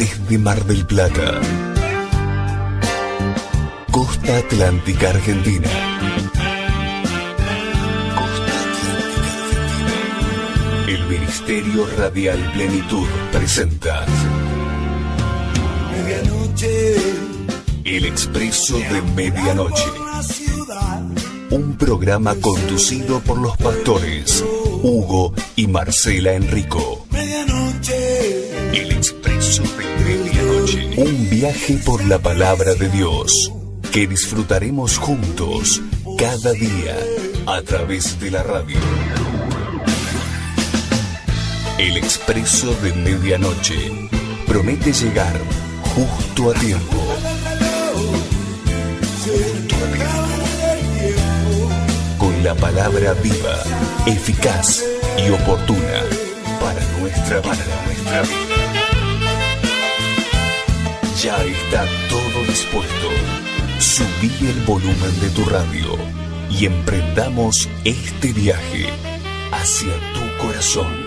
desde Mar del Plata, Costa Atlántica Argentina, el Ministerio Radial Plenitud presenta Medianoche, El Expreso de Medianoche, un programa conducido por los pastores Hugo y Marcela Enrico. medianoche, El Expreso de Medianoche, un viaje por la palabra de Dios que disfrutaremos juntos cada día a través de la radio. El Expreso de Medianoche promete llegar justo a tiempo. Con la palabra viva, eficaz y oportuna para nuestra vida. Ya está todo dispuesto. Subí el volumen de tu radio y emprendamos este viaje hacia tu corazón.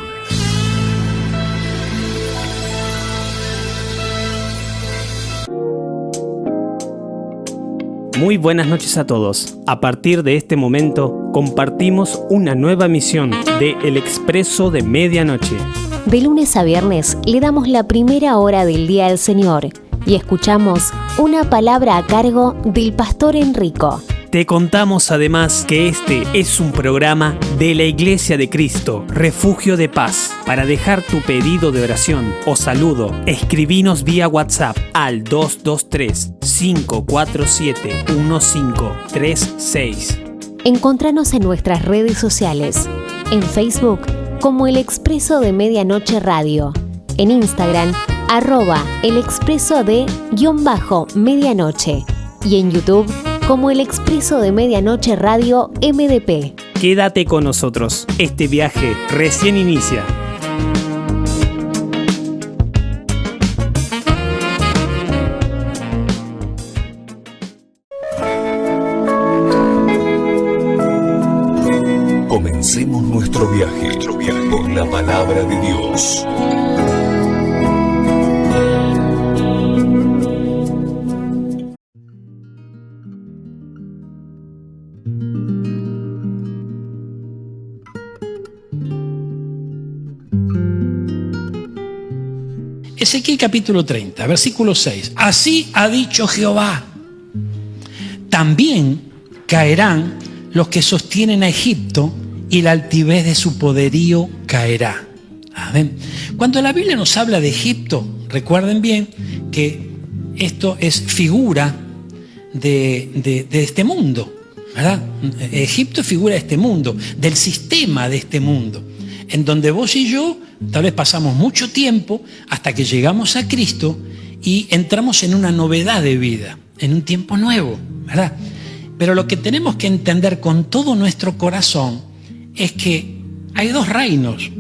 Muy buenas noches a todos. A partir de este momento compartimos una nueva misión de El Expreso de Medianoche. De lunes a viernes le damos la primera hora del Día del Señor y escuchamos una palabra a cargo del pastor Enrico. Te contamos además que este es un programa de la Iglesia de Cristo, Refugio de Paz. Para dejar tu pedido de oración o saludo, escribinos vía WhatsApp al 223-547-1536. Encontranos en nuestras redes sociales, en Facebook como El Expreso de Medianoche Radio, en Instagram @El Expreso de _medianoche y en YouTube como El Expreso de Medianoche Radio MDP. Quédate con nosotros, este viaje recién inicia. Comencemos nuestro viaje por la palabra de Dios. Ezequiel capítulo 30, versículo 6. Así ha dicho Jehová: también caerán los que sostienen a Egipto y la altivez de su poderío caerá. Amén. Cuando la Biblia nos habla de Egipto, recuerden bien que esto es figura de este mundo, ¿verdad? Egipto es figura de este mundo, del sistema de este mundo, en donde vos y yo tal vez pasamos mucho tiempo hasta que llegamos a Cristo y entramos en una novedad de vida, en un tiempo nuevo, ¿verdad? Pero lo que tenemos que entender con todo nuestro corazón es que hay dos reinos.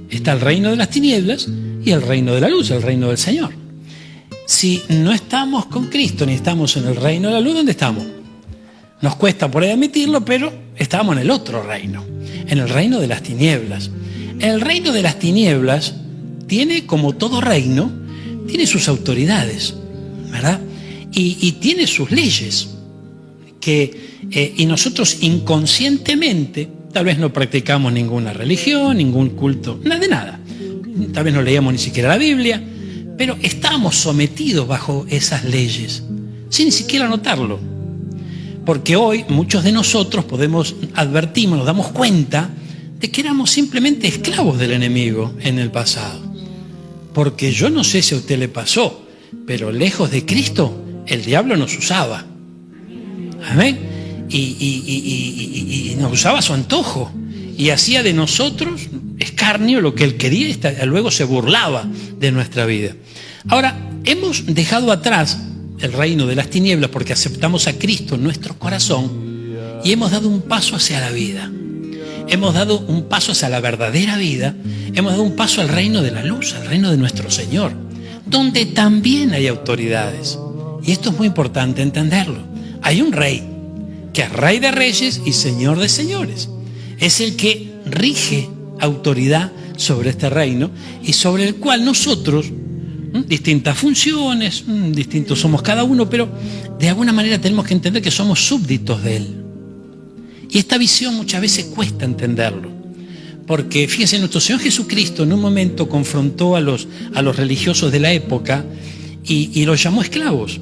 Está el reino de las tinieblas y el reino de la luz, el reino del Señor. Si no estamos con Cristo ni estamos en el reino de la luz, ¿dónde estamos? Nos cuesta por ahí admitirlo, pero estamos en el otro reino, en el reino de las tinieblas. El reino de las tinieblas tiene, como todo reino, tiene sus autoridades, ¿verdad? Y tiene sus leyes, y nosotros inconscientemente tal vez no practicamos ninguna religión, ningún culto, nada de nada. Tal vez no leíamos ni siquiera la Biblia, pero estamos sometidos bajo esas leyes, sin ni siquiera notarlo. Porque hoy muchos de nosotros advertimos, nos damos cuenta de que éramos simplemente esclavos del enemigo en el pasado. Porque yo no sé si a usted le pasó, pero lejos de Cristo, el diablo nos usaba. Amén. Y nos usaba a su antojo. Y hacía de nosotros escarnio lo que él quería y luego se burlaba de nuestra vida. Ahora, hemos dejado atrás el reino de las tinieblas porque aceptamos a Cristo en nuestro corazón y hemos dado un paso hacia la vida. Hemos dado un paso hacia la verdadera vida, hemos dado un paso al reino de la luz, al reino de nuestro Señor, donde también hay autoridades. Y esto es muy importante entenderlo. Hay un rey, que es rey de reyes y señor de señores. Es el que rige autoridad sobre este reino y sobre el cual nosotros distintas funciones, distintos somos cada uno, pero de alguna manera tenemos que entender que somos súbditos de Él. Y esta visión muchas veces cuesta entenderlo, porque fíjense, nuestro Señor Jesucristo en un momento confrontó a los religiosos de la época y los llamó esclavos.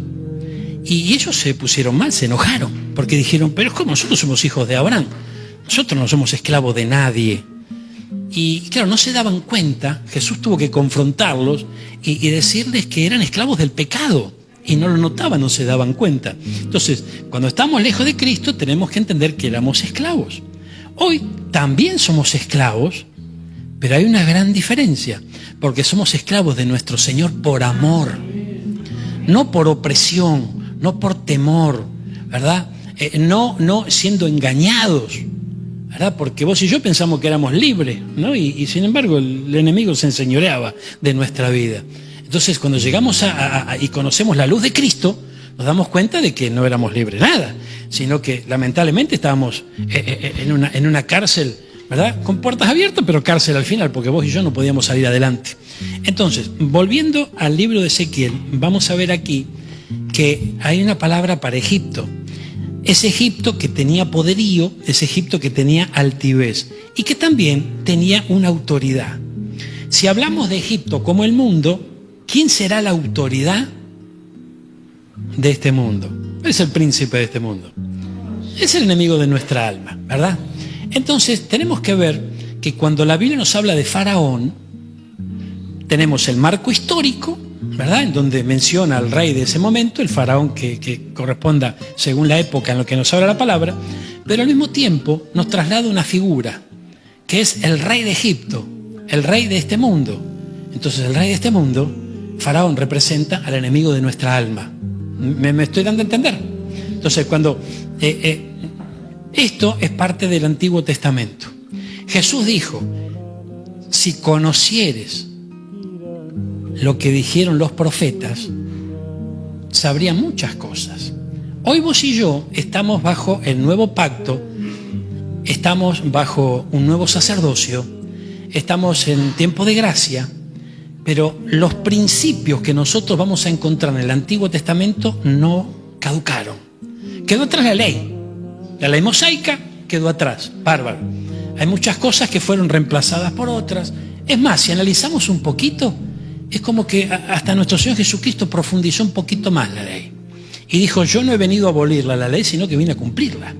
Y ellos se pusieron mal, se enojaron, porque dijeron, pero es como nosotros somos hijos de Abraham, nosotros no somos esclavos de nadie. Y claro, no se daban cuenta, Jesús tuvo que confrontarlos y decirles que eran esclavos del pecado, y no lo notaban, no se daban cuenta. Entonces, cuando estamos lejos de Cristo, tenemos que entender que éramos esclavos. Hoy también somos esclavos, pero hay una gran diferencia, porque somos esclavos de nuestro Señor por amor, no por opresión, no por temor, ¿verdad? No siendo engañados, ¿verdad? Porque vos y yo pensamos que éramos libres, ¿no? Y sin embargo el enemigo se enseñoreaba de nuestra vida. Entonces, cuando llegamos y conocemos la luz de Cristo, nos damos cuenta de que no éramos libres nada, sino que lamentablemente estábamos en una cárcel, ¿verdad? Con puertas abiertas, pero cárcel al final, porque vos y yo no podíamos salir adelante. Entonces, volviendo al libro de Ezequiel, vamos a ver aquí que hay una palabra para Egipto. Es Egipto que tenía poderío, es Egipto que tenía altivez y que también tenía una autoridad. Si hablamos de Egipto como el mundo, ¿quién será la autoridad de este mundo? Es el príncipe de este mundo. Es el enemigo de nuestra alma, ¿verdad? Entonces tenemos que ver que cuando la Biblia nos habla de Faraón, tenemos el marco histórico, ¿verdad? En donde menciona al rey de ese momento, el faraón que corresponda según la época en la que nos habla la palabra, pero al mismo tiempo nos traslada una figura, que es el rey de Egipto, el rey de este mundo. Entonces el rey de este mundo, Faraón, representa al enemigo de nuestra alma. ¿Me estoy dando a entender? Entonces cuando esto es parte del Antiguo Testamento. Jesús dijo, si conocieres lo que dijeron los profetas, sabría muchas cosas. Hoy vos y yo estamos bajo el nuevo pacto, estamos bajo un nuevo sacerdocio, estamos en tiempo de gracia, pero los principios que nosotros vamos a encontrar en el Antiguo Testamento no caducaron. Quedó atrás la ley mosaica quedó atrás, bárbaro. Hay muchas cosas que fueron reemplazadas por otras. Es más, si analizamos un poquito, es como que hasta nuestro Señor Jesucristo profundizó un poquito más la ley. Y dijo, yo no he venido a abolirla la ley, sino que vine a cumplirla.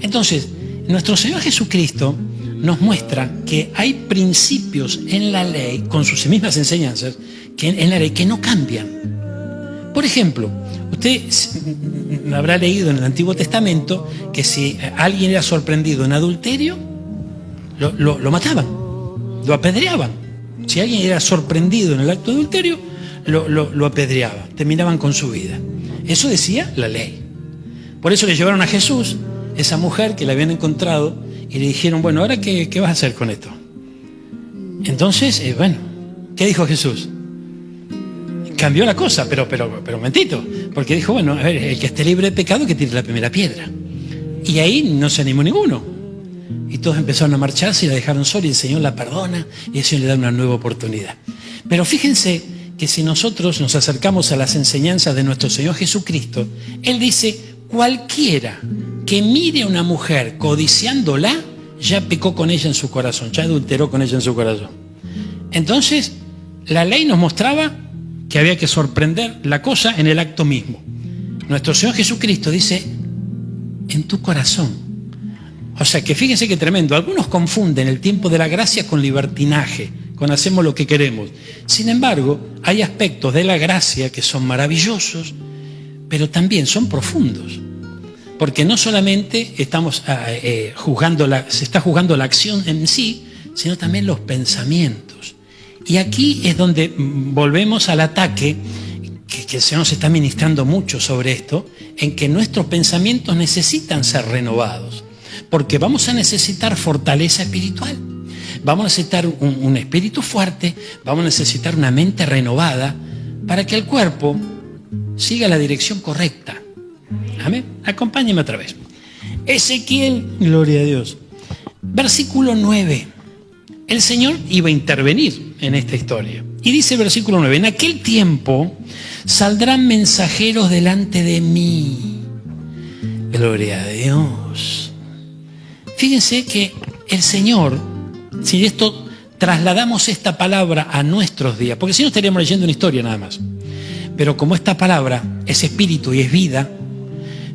Entonces, nuestro Señor Jesucristo nos muestra que hay principios en la ley, con sus mismas enseñanzas, en la ley que no cambian. Por ejemplo, usted habrá leído en el Antiguo Testamento que si alguien era sorprendido en adulterio, lo mataban, lo apedreaban. Si alguien era sorprendido en el acto de adulterio, lo apedreaban, terminaban con su vida. Eso decía la ley. Por eso le llevaron a Jesús, esa mujer que la habían encontrado, y le dijeron, bueno, ¿ahora qué vas a hacer con esto? Entonces, ¿qué dijo Jesús? Cambió la cosa, pero un momentito, porque dijo, bueno, a ver, el que esté libre de pecado que tire la primera piedra. Y ahí no se animó ninguno. Y todos empezaron a marcharse y la dejaron sola y el Señor la perdona y el Señor le da una nueva oportunidad. Pero fíjense que si nosotros nos acercamos a las enseñanzas de nuestro Señor Jesucristo, Él dice, cualquiera que mire a una mujer codiciándola, ya pecó con ella en su corazón, ya adulteró con ella en su corazón. Entonces, la ley nos mostraba que había que sorprender la cosa en el acto mismo. Nuestro Señor Jesucristo dice, en tu corazón. O sea que fíjense qué tremendo. Algunos confunden el tiempo de la gracia con libertinaje, con hacemos lo que queremos. Sin embargo, hay aspectos de la gracia que son maravillosos, pero también son profundos. Porque no solamente estamos se está juzgando la acción en sí, sino también los pensamientos. Y aquí es donde volvemos al ataque, que el Señor nos está ministrando mucho sobre esto, en que nuestros pensamientos necesitan ser renovados. Porque vamos a necesitar fortaleza espiritual, vamos a necesitar un espíritu fuerte, vamos a necesitar una mente renovada para que el cuerpo siga la dirección correcta. Amén. Acompáñenme otra vez. Ezequiel, gloria a Dios. Versículo 9. el Señor iba a intervenir en esta historia. Y dice el versículo 9, en aquel tiempo saldrán mensajeros delante de mí. Gloria a Dios. Fíjense que el Señor, si esto trasladamos esta palabra a nuestros días, porque si no estaríamos leyendo una historia nada más, pero como esta palabra es espíritu y es vida,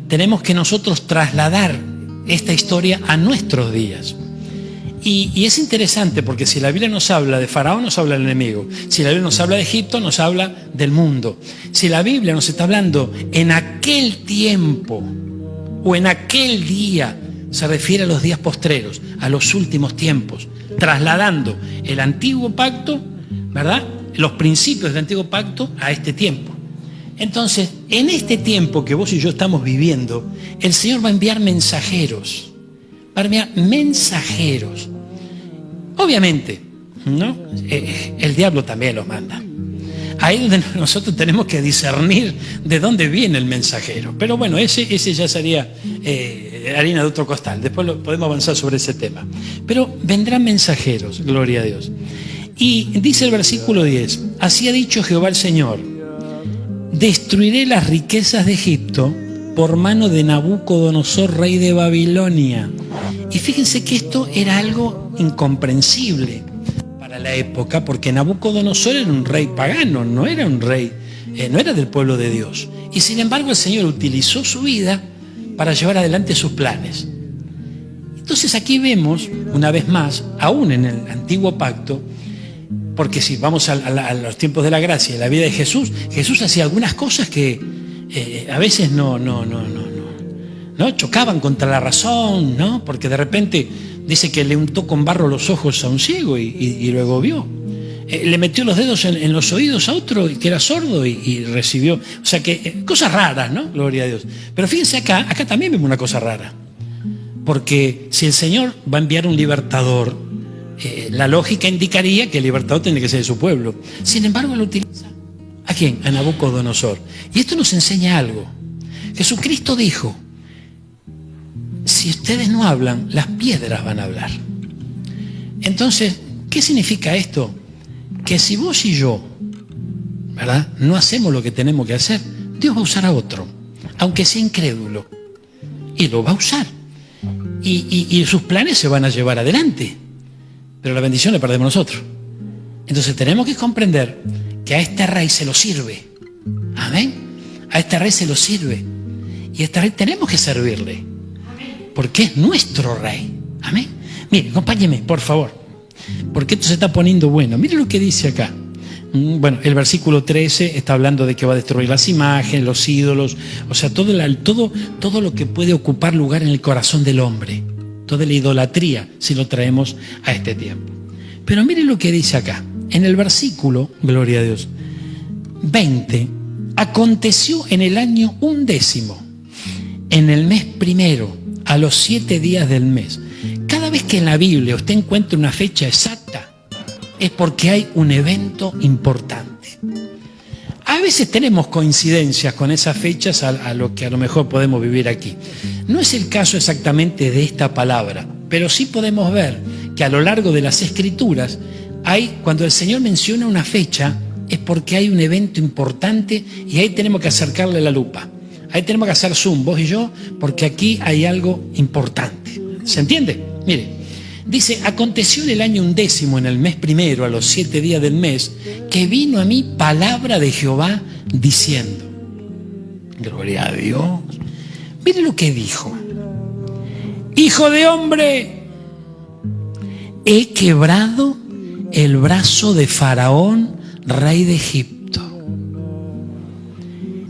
tenemos que nosotros trasladar esta historia a nuestros días. Y es interesante porque si la Biblia nos habla de Faraón, nos habla del enemigo. Si la Biblia nos habla de Egipto, nos habla del mundo. Si la Biblia nos está hablando en aquel tiempo o en aquel día, se refiere a los días postreros, a los últimos tiempos, trasladando el antiguo pacto, ¿verdad?, los principios del antiguo pacto a este tiempo. Entonces, en este tiempo que vos y yo estamos viviendo, el Señor va a enviar mensajeros. Va a enviar mensajeros. Obviamente, ¿no? El diablo también los manda. Ahí es donde nosotros tenemos que discernir de dónde viene el mensajero. Pero bueno, ese ya sería harina de otro costal. Después podemos avanzar sobre ese tema. Pero vendrán mensajeros, gloria a Dios. Y dice el versículo 10, así ha dicho Jehová el Señor, destruiré las riquezas de Egipto por mano de Nabucodonosor, rey de Babilonia. Y fíjense que esto era algo incomprensible para la época, porque Nabucodonosor era un rey pagano, no era un rey, no era del pueblo de Dios. Y sin embargo el Señor utilizó su vida para llevar adelante sus planes. Entonces aquí vemos, una vez más, aún en el antiguo pacto, porque si vamos a los tiempos de la gracia, en la vida de Jesús, Jesús hacía algunas cosas que a veces no chocaban contra la razón, ¿no? Porque de repente dice que le untó con barro los ojos a un ciego y luego vio. Le metió los dedos en los oídos a otro que era sordo y recibió. O sea que cosas raras, ¿no? Gloria a Dios. Pero fíjense acá también vemos una cosa rara. Porque si el Señor va a enviar un libertador, la lógica indicaría que el libertador tiene que ser de su pueblo. Sin embargo, lo utiliza. ¿A quién? A Nabucodonosor. Y esto nos enseña algo. Jesucristo dijo, si ustedes no hablan, las piedras van a hablar. Entonces, ¿qué significa esto? Que si vos y yo, ¿verdad?, no hacemos lo que tenemos que hacer, Dios va a usar a otro, aunque sea incrédulo, y lo va a usar. Y sus planes se van a llevar adelante, pero la bendición la perdemos nosotros. Entonces tenemos que comprender que a este rey se lo sirve. Amén. A este rey se lo sirve. Y a este rey tenemos que servirle, porque es nuestro rey. Amén. Mire, acompáñeme, por favor, porque esto se está poniendo bueno. Mire lo que dice acá. Bueno, el versículo 13 está hablando de que va a destruir las imágenes, los ídolos, o sea, todo lo que puede ocupar lugar en el corazón del hombre, toda la idolatría, si lo traemos a este tiempo. Pero mire lo que dice acá, en el versículo, gloria a Dios, 20, aconteció en el año 11, en el mes primero, a los 7 días del mes. Cada vez que en la Biblia usted encuentra una fecha exacta, es porque hay un evento importante. A veces tenemos coincidencias con esas fechas a lo que a lo mejor podemos vivir aquí. No es el caso exactamente de esta palabra, pero sí podemos ver que a lo largo de las Escrituras, cuando el Señor menciona una fecha, es porque hay un evento importante y ahí tenemos que acercarle la lupa. Ahí tenemos que hacer zoom, vos y yo, porque aquí hay algo importante. ¿Se entiende? Mire. Dice, aconteció en el año 11, en el mes primero, a los 7 días del mes, que vino a mí palabra de Jehová diciendo, gloria a Dios. Mire lo que dijo. Hijo de hombre, he quebrado el brazo de Faraón, rey de Egipto.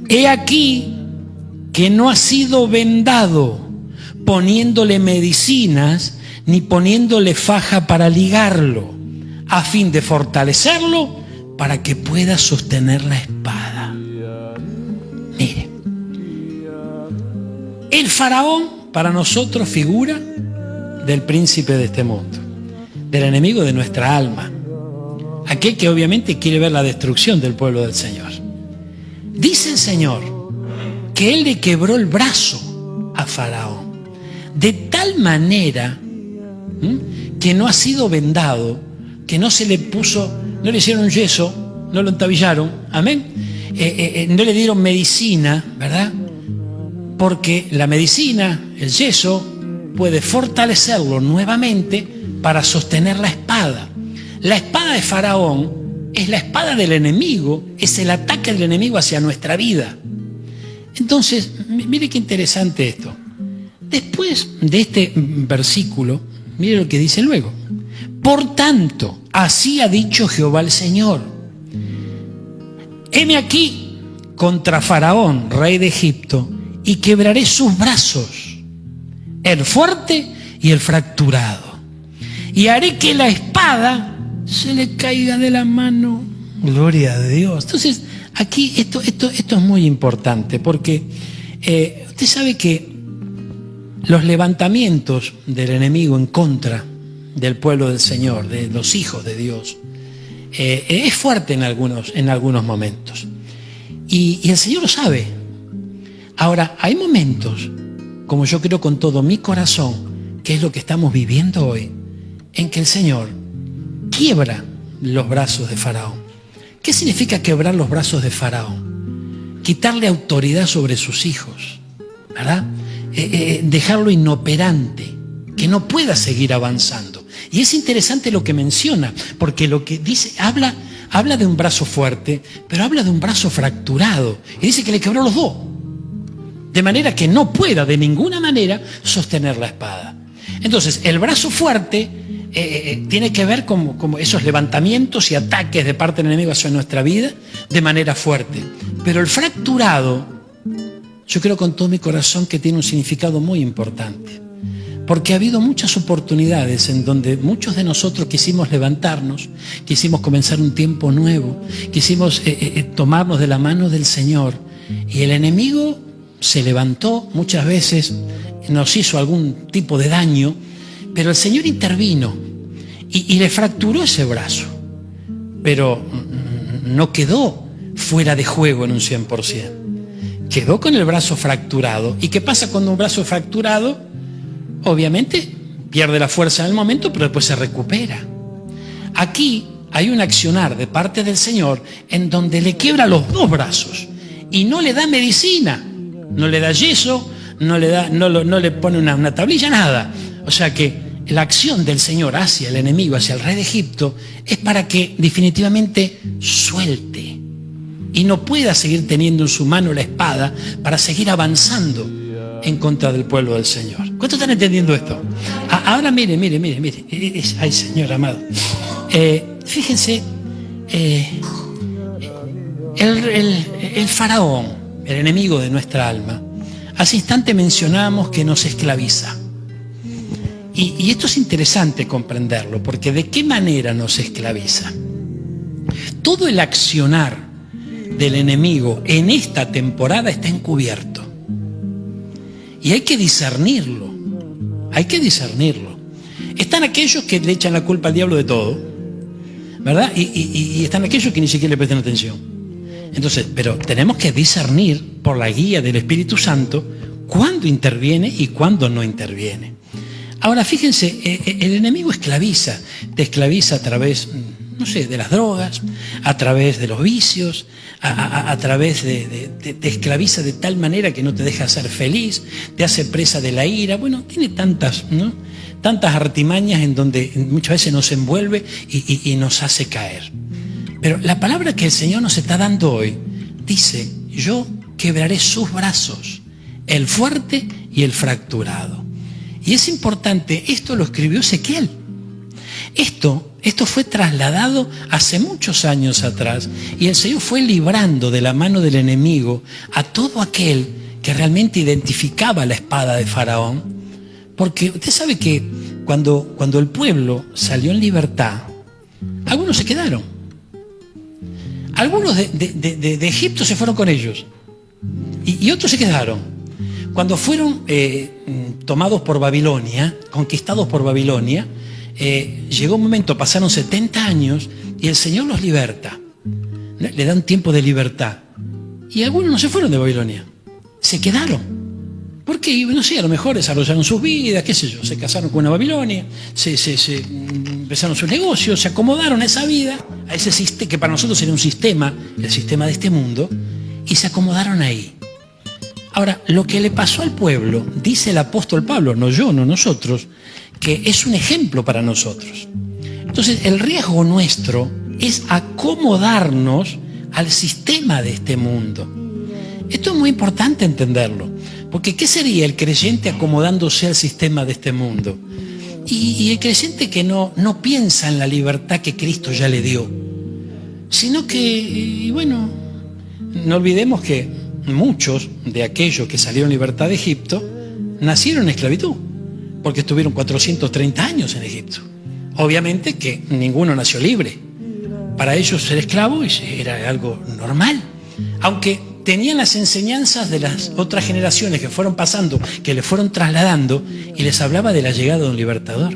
He aquí que no ha sido vendado poniéndole medicinas ni poniéndole faja para ligarlo, a fin de fortalecerlo para que pueda sostener la espada. Mire, el faraón para nosotros figura del príncipe de este mundo, del enemigo de nuestra alma, aquel que obviamente quiere ver la destrucción del pueblo del Señor. Dice el Señor que Él le quebró el brazo a Faraón, de tal manera que no ha sido vendado que no se le puso, no le hicieron un yeso, no lo entabillaron, amén, no le dieron medicina, ¿verdad? Porque la medicina, el yeso, puede fortalecerlo nuevamente para sostener la espada. La espada de Faraón es la espada del enemigo, es el ataque del enemigo hacia nuestra vida. Entonces, mire qué interesante esto. Después de este versículo, mire lo que dice luego. Por tanto, así ha dicho Jehová el Señor. Heme aquí contra Faraón, rey de Egipto, y quebraré sus brazos, el fuerte y el fracturado. Y haré que la espada se le caiga de la mano. Gloria a Dios. Entonces, aquí esto es muy importante, porque usted sabe que los levantamientos del enemigo en contra del pueblo del Señor, de los hijos de Dios, es fuerte en algunos momentos. Y el Señor lo sabe. Ahora, hay momentos, como yo creo con todo mi corazón, que es lo que estamos viviendo hoy, en que el Señor quiebra los brazos de Faraón. ¿Qué significa quebrar los brazos de Faraón? Quitarle autoridad sobre sus hijos, ¿verdad? Dejarlo inoperante, que no pueda seguir avanzando. Y es interesante lo que menciona, porque lo que dice, habla de un brazo fuerte, pero habla de un brazo fracturado. Y dice que le quebró los dos, de manera que no pueda de ninguna manera sostener la espada. Entonces, el brazo fuerte tiene que ver con esos levantamientos y ataques de parte del enemigo hacia nuestra vida de manera fuerte. Pero el fracturado, yo creo con todo mi corazón que tiene un significado muy importante. Porque ha habido muchas oportunidades en donde muchos de nosotros quisimos levantarnos, quisimos comenzar un tiempo nuevo, quisimos tomarnos de la mano del Señor. Y el enemigo se levantó, muchas veces nos hizo algún tipo de daño, pero el Señor intervino y le fracturó ese brazo. Pero no quedó fuera de juego en un 100%. Quedó con el brazo fracturado. ¿Y qué pasa cuando un brazo fracturado? Obviamente pierde la fuerza en el momento, pero después se recupera. Aquí hay un accionar de parte del Señor en donde le quiebra los dos brazos y no le da medicina, no le da yeso, no le pone una tablilla, nada. O sea que la acción del Señor hacia el enemigo, hacia el rey de Egipto, es para que definitivamente suelte y no pueda seguir teniendo en su mano la espada para seguir avanzando en contra del pueblo del Señor. ¿Cuántos están entendiendo esto? Ahora mire. Ay, Señor amado. Fíjense, el faraón, el enemigo de nuestra alma, hace instante mencionábamos que nos esclaviza. Y esto es interesante comprenderlo, porque ¿de qué manera nos esclaviza? Todo el accionar del enemigo en esta temporada está encubierto. Y hay que discernirlo. Están aquellos que le echan la culpa al diablo de todo, ¿verdad? Y están aquellos que ni siquiera le prestan atención. Entonces, pero tenemos que discernir por la guía del Espíritu Santo cuándo interviene y cuándo no interviene. Ahora, fíjense, el enemigo esclaviza. Te esclaviza a través, no sé, de las drogas, a través de los vicios, a través te esclaviza de tal manera que no te deja ser feliz, te hace presa de la ira. Bueno, tiene tantas artimañas en donde muchas veces nos envuelve y nos hace caer. Pero la palabra que el Señor nos está dando hoy dice: yo quebraré sus brazos, el fuerte y el fracturado. Y es importante, esto lo escribió Ezequiel. Esto fue trasladado hace muchos años atrás y el Señor fue librando de la mano del enemigo a todo aquel que realmente identificaba la espada de Faraón. Porque usted sabe que cuando el pueblo salió en libertad, algunos se quedaron. Algunos de Egipto se fueron con ellos y otros se quedaron. Cuando fueron tomados por Babilonia, conquistados por Babilonia, llegó un momento, pasaron 70 años y el Señor los liberta. Le da un tiempo de libertad. Y algunos no se fueron de Babilonia, se quedaron. Porque, no sé, a lo mejor desarrollaron sus vidas, qué sé yo, se casaron con una Babilonia, se empezaron sus negocios, se acomodaron a esa vida, a ese sistema, que para nosotros era un sistema, el sistema de este mundo, y se acomodaron ahí. Ahora, lo que le pasó al pueblo, dice el apóstol Pablo, no yo, no nosotros, que es un ejemplo para nosotros. Entonces, el riesgo nuestro es acomodarnos al sistema de este mundo. Esto es muy importante entenderlo, porque ¿qué sería el creyente acomodándose al sistema de este mundo? Y el creyente que no piensa en la libertad que Cristo ya le dio, sino que, bueno, no olvidemos que muchos de aquellos que salieron en libertad de Egipto nacieron en esclavitud, porque estuvieron 430 años en Egipto. Obviamente que ninguno nació libre. Para ellos ser esclavo era algo normal, aunque tenían las enseñanzas de las otras generaciones que fueron pasando, que les fueron trasladando, y les hablaba de la llegada de un libertador.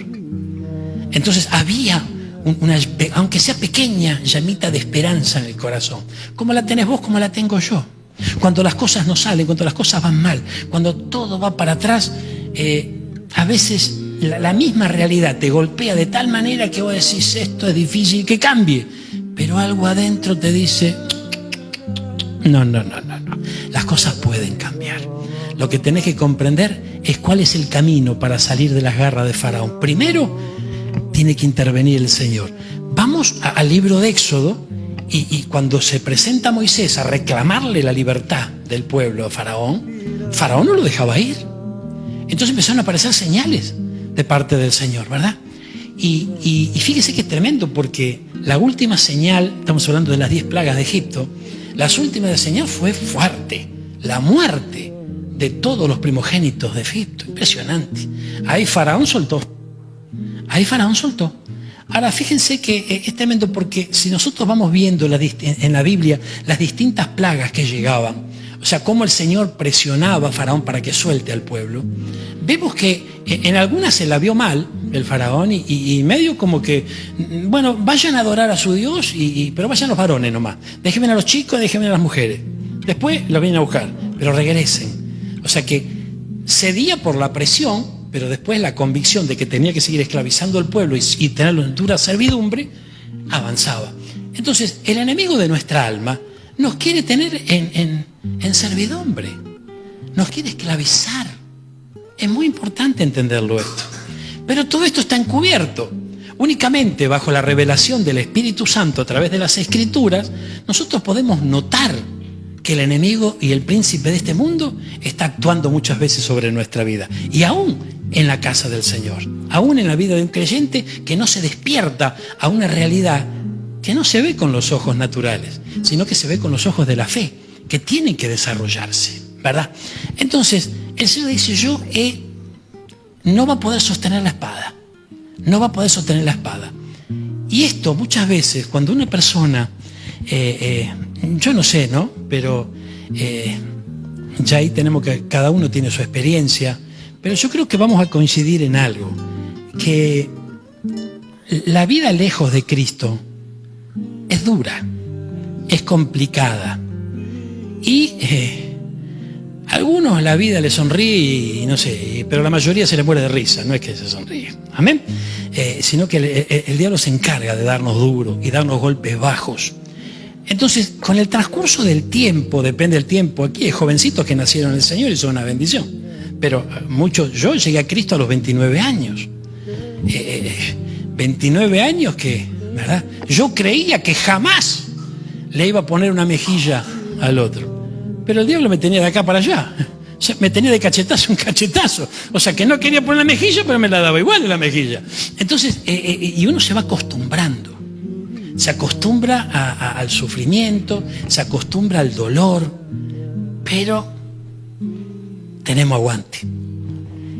Entonces había una, aunque sea pequeña, llamita de esperanza en el corazón. ¿Cómo la tenés vos? ¿Cómo la tengo yo? Cuando las cosas no salen, cuando las cosas van mal, cuando todo va para atrás, a veces la misma realidad te golpea de tal manera que vos decís, esto es difícil que cambie, pero algo adentro te dice, no, las cosas pueden cambiar. Lo que tenés que comprender es cuál es el camino para salir de las garras de Faraón. Primero, tiene que intervenir el Señor. Vamos al libro de Éxodo, y cuando se presenta Moisés a reclamarle la libertad del pueblo a Faraón, Faraón no lo dejaba ir. Entonces empezaron a aparecer señales de parte del Señor, ¿verdad? Y fíjese que es tremendo, porque la última señal, estamos hablando de las 10 plagas de Egipto, las últimas señal fue fuerte, la muerte de todos los primogénitos de Egipto. Impresionante. Ahí Faraón soltó. Ahora fíjense que es tremendo, porque si nosotros vamos viendo en la Biblia las distintas plagas que llegaban, o sea, cómo el Señor presionaba a Faraón para que suelte al pueblo, vemos que en algunas se la vio mal el Faraón, y medio como que, bueno, vayan a adorar a su Dios, pero vayan los varones nomás. Déjenme a los chicos, déjenme a las mujeres. Después los vienen a buscar, pero regresen. O sea que cedía por la presión, pero después la convicción de que tenía que seguir esclavizando al pueblo y tenerlo en dura servidumbre, avanzaba. Entonces, el enemigo de nuestra alma nos quiere tener en servidumbre, nos quiere esclavizar. Es muy importante entenderlo esto. Pero todo esto está encubierto. Únicamente bajo la revelación del Espíritu Santo a través de las Escrituras, nosotros podemos notar que el enemigo y el príncipe de este mundo está actuando muchas veces sobre nuestra vida. Y aún en la casa del Señor, aún en la vida de un creyente que no se despierta a una realidad que no se ve con los ojos naturales, sino que se ve con los ojos de la fe, que tienen que desarrollarse, ¿verdad? Entonces, el Señor dice, no va a poder sostener la espada. No va a poder sostener la espada. Y esto muchas veces, cuando una persona, yo no sé, ¿no? Pero ya ahí tenemos que, cada uno tiene su experiencia, pero yo creo que vamos a coincidir en algo, que la vida lejos de Cristo es dura, es complicada. Y a algunos la vida les sonríe y no sé, pero la mayoría se les muere de risa, no es que se sonríe, amén, sino que el diablo se encarga de darnos duro y darnos golpes bajos. Entonces, con el transcurso del tiempo, depende del tiempo, aquí hay jovencitos que nacieron en el Señor y son una bendición, pero muchos, yo llegué a Cristo a los 29 años, 29 años que, ¿verdad? Yo creía que jamás le iba a poner una mejilla al otro, pero el diablo me tenía de acá para allá, o sea, me tenía de cachetazo en cachetazo, o sea que no quería poner la mejilla, pero me la daba igual de la mejilla. Entonces, y uno se va acostumbrando, se acostumbra al sufrimiento, se acostumbra al dolor, pero tenemos aguante.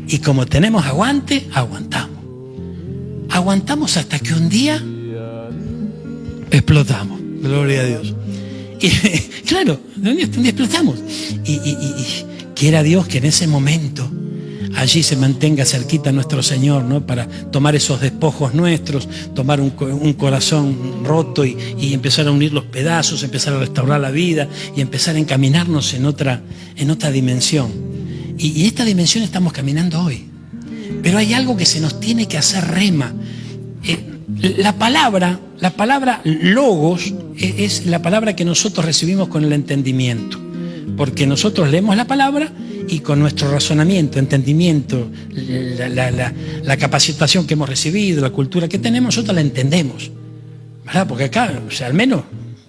Y como tenemos aguante, aguantamos. Aguantamos hasta que un día explotamos. Gloria a Dios. Y claro, un día explotamos. Y quiera Dios que en ese momento allí se mantenga cerquita nuestro Señor, ¿no? Para tomar esos despojos nuestros, tomar un corazón roto y empezar a unir los pedazos, empezar a restaurar la vida y empezar a encaminarnos en otra dimensión. Y esta dimensión estamos caminando hoy. Pero hay algo que se nos tiene que hacer rema. La palabra logos es la palabra que nosotros recibimos con el entendimiento. Porque nosotros leemos la palabra y con nuestro razonamiento, entendimiento, la capacitación que hemos recibido, la cultura que tenemos, nosotros la entendemos, ¿verdad? Porque acá, o sea, al menos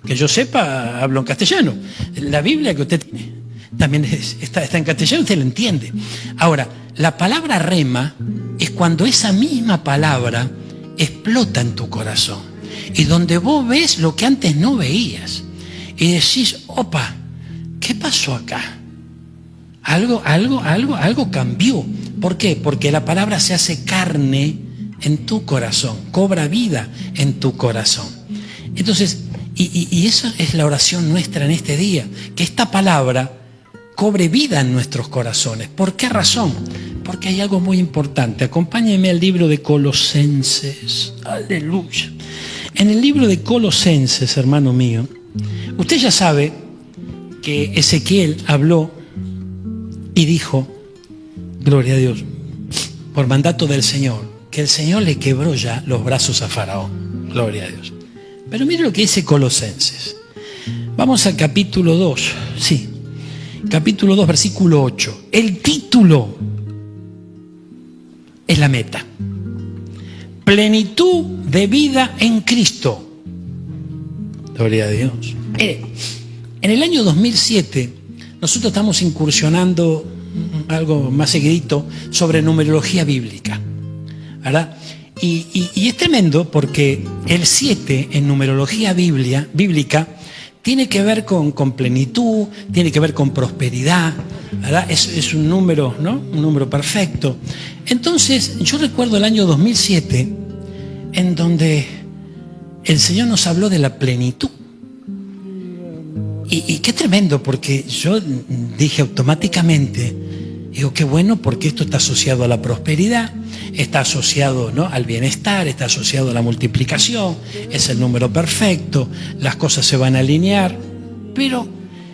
que yo sepa, hablo en castellano. La Biblia que usted tiene también está en castellano, usted la entiende. Ahora, la palabra rema es cuando esa misma palabra explota en tu corazón y donde vos ves lo que antes no veías y decís, opa, ¿qué pasó acá? Algo cambió. ¿Por qué? Porque la palabra se hace carne en tu corazón, cobra vida en tu corazón. Entonces, y eso es la oración nuestra en este día, que esta palabra cobre vida en nuestros corazones. ¿Por qué razón? Porque hay algo muy importante. Acompáñenme al libro de Colosenses. Aleluya. En el libro de Colosenses, hermano mío, usted ya sabe que Ezequiel habló y dijo, gloria a Dios, por mandato del Señor, que el Señor le quebró ya los brazos a Faraón. Gloria a Dios. Pero mire lo que dice Colosenses. Vamos al capítulo 2. Sí, capítulo 2, versículo 8. El título es la meta. Plenitud de vida en Cristo. Gloria a Dios. En el año 2007, nosotros estamos incursionando algo más seguidito sobre numerología bíblica, ¿verdad? Y es tremendo porque el 7 en numerología bíblica tiene que ver con plenitud, tiene que ver con prosperidad, ¿verdad? Es un número, ¿no? Un número perfecto. Entonces, yo recuerdo el año 2007 en donde el Señor nos habló de la plenitud. Y qué tremendo, porque yo dije automáticamente, digo, qué bueno, porque esto está asociado a la prosperidad, está asociado, ¿no?, al bienestar, está asociado a la multiplicación, es el número perfecto, las cosas se van a alinear. Pero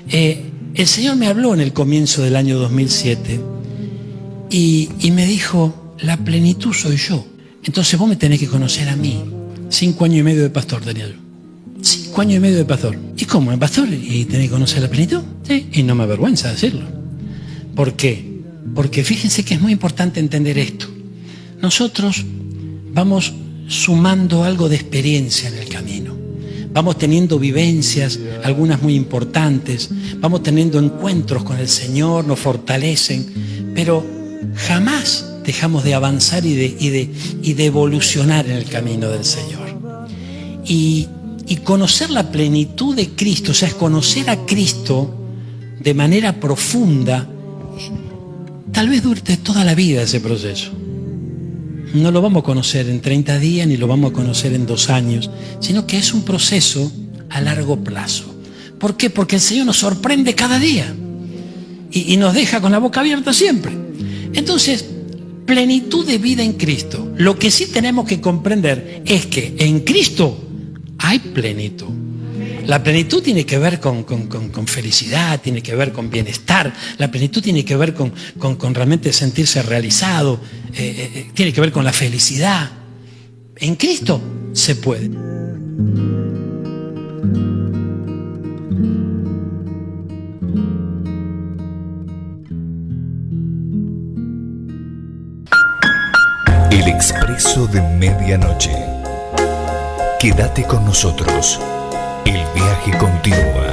el Señor me habló en el comienzo del año 2007 y me dijo, la plenitud soy yo. Entonces vos me tenés que conocer a mí. 5 años y medio de pastor tenía yo. 5 años y medio de pastor. ¿Y cómo? ¿En pastor? ¿Y tenés que conocer la plenitud? Sí. Y no me avergüenza decirlo. ¿Por qué? Porque fíjense que es muy importante entender esto. Nosotros vamos sumando algo de experiencia en el camino. Vamos teniendo vivencias, algunas muy importantes. Vamos teniendo encuentros con el Señor, nos fortalecen. Pero jamás dejamos de avanzar y de evolucionar en el camino del Señor. Y conocer la plenitud de Cristo, o sea, es conocer a Cristo de manera profunda, tal vez dure toda la vida ese proceso. No lo vamos a conocer en 30 días, ni lo vamos a conocer en 2 años, sino que es un proceso a largo plazo. ¿Por qué? Porque el Señor nos sorprende cada día y nos deja con la boca abierta siempre. Entonces, plenitud de vida en Cristo. Lo que sí tenemos que comprender es que en Cristo hay plenitud. La plenitud tiene que ver con felicidad, tiene que ver con bienestar. La plenitud tiene que ver con realmente sentirse realizado, tiene que ver con la felicidad. En Cristo se puede. El Expreso de Medianoche. Quédate con nosotros. El viaje continúa.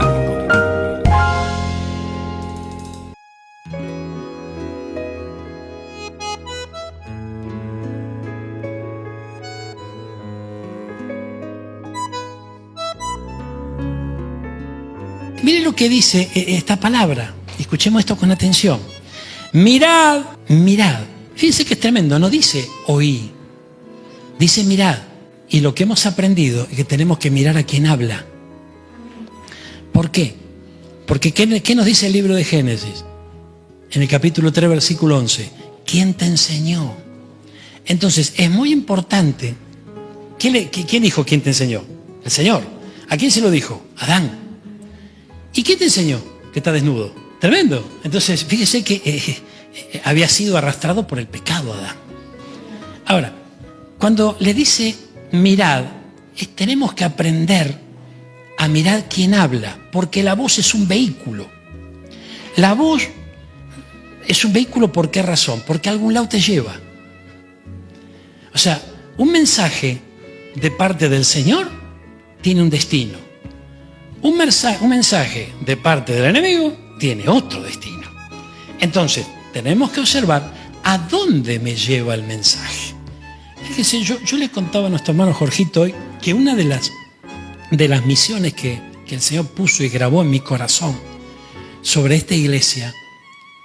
Miren lo que dice esta palabra. Escuchemos esto con atención. Mirad, mirad. Fíjense que es tremendo. No dice oí. Dice mirad. Y lo que hemos aprendido es que tenemos que mirar a quien habla. ¿Por qué? Porque ¿qué nos dice el libro de Génesis? En el capítulo 3, versículo 11. ¿Quién te enseñó? Entonces, es muy importante. ¿Quién dijo quién te enseñó? El Señor. ¿A quién se lo dijo? Adán. ¿Y quién te enseñó? Que está desnudo. Tremendo. Entonces, fíjese que había sido arrastrado por el pecado Adán. Ahora, cuando le dice mirad, tenemos que aprender a mirar quién habla, porque la voz es un vehículo. La voz es un vehículo, ¿por qué razón? Porque a algún lado te lleva. O sea, un mensaje de parte del Señor tiene un destino. Un mensaje de parte del enemigo tiene otro destino. Entonces, tenemos que observar a dónde me lleva el mensaje. Fíjense, yo le contaba a nuestro hermano Jorgito hoy que una de las misiones que el Señor puso y grabó en mi corazón sobre esta iglesia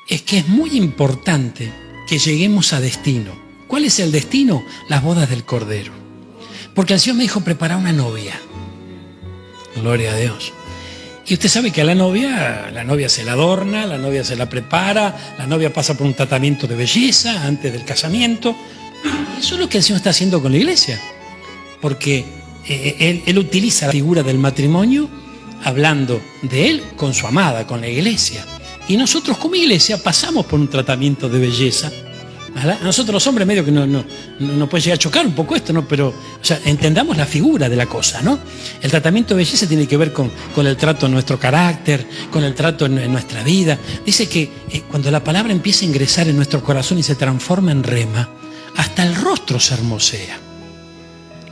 es que es muy importante que lleguemos a destino. ¿Cuál es el destino? Las bodas del Cordero. Porque el Señor me dijo, prepara una novia. Gloria a Dios. Y usted sabe que a la novia se la adorna, la novia se la prepara, la novia pasa por un tratamiento de belleza antes del casamiento. Eso es lo que el Señor está haciendo con la iglesia. Porque Él utiliza la figura del matrimonio hablando de Él con su amada, con la iglesia. Y nosotros como iglesia pasamos por un tratamiento de belleza. A nosotros los hombres medio que no puede llegar a chocar un poco esto, ¿no? Pero, o sea, entendamos la figura de la cosa, ¿no? El tratamiento de belleza tiene que ver con el trato en nuestro carácter, con el trato en nuestra vida. Dice que cuando la palabra empieza a ingresar en nuestro corazón y se transforma en rema, hasta el rostro se hermosea.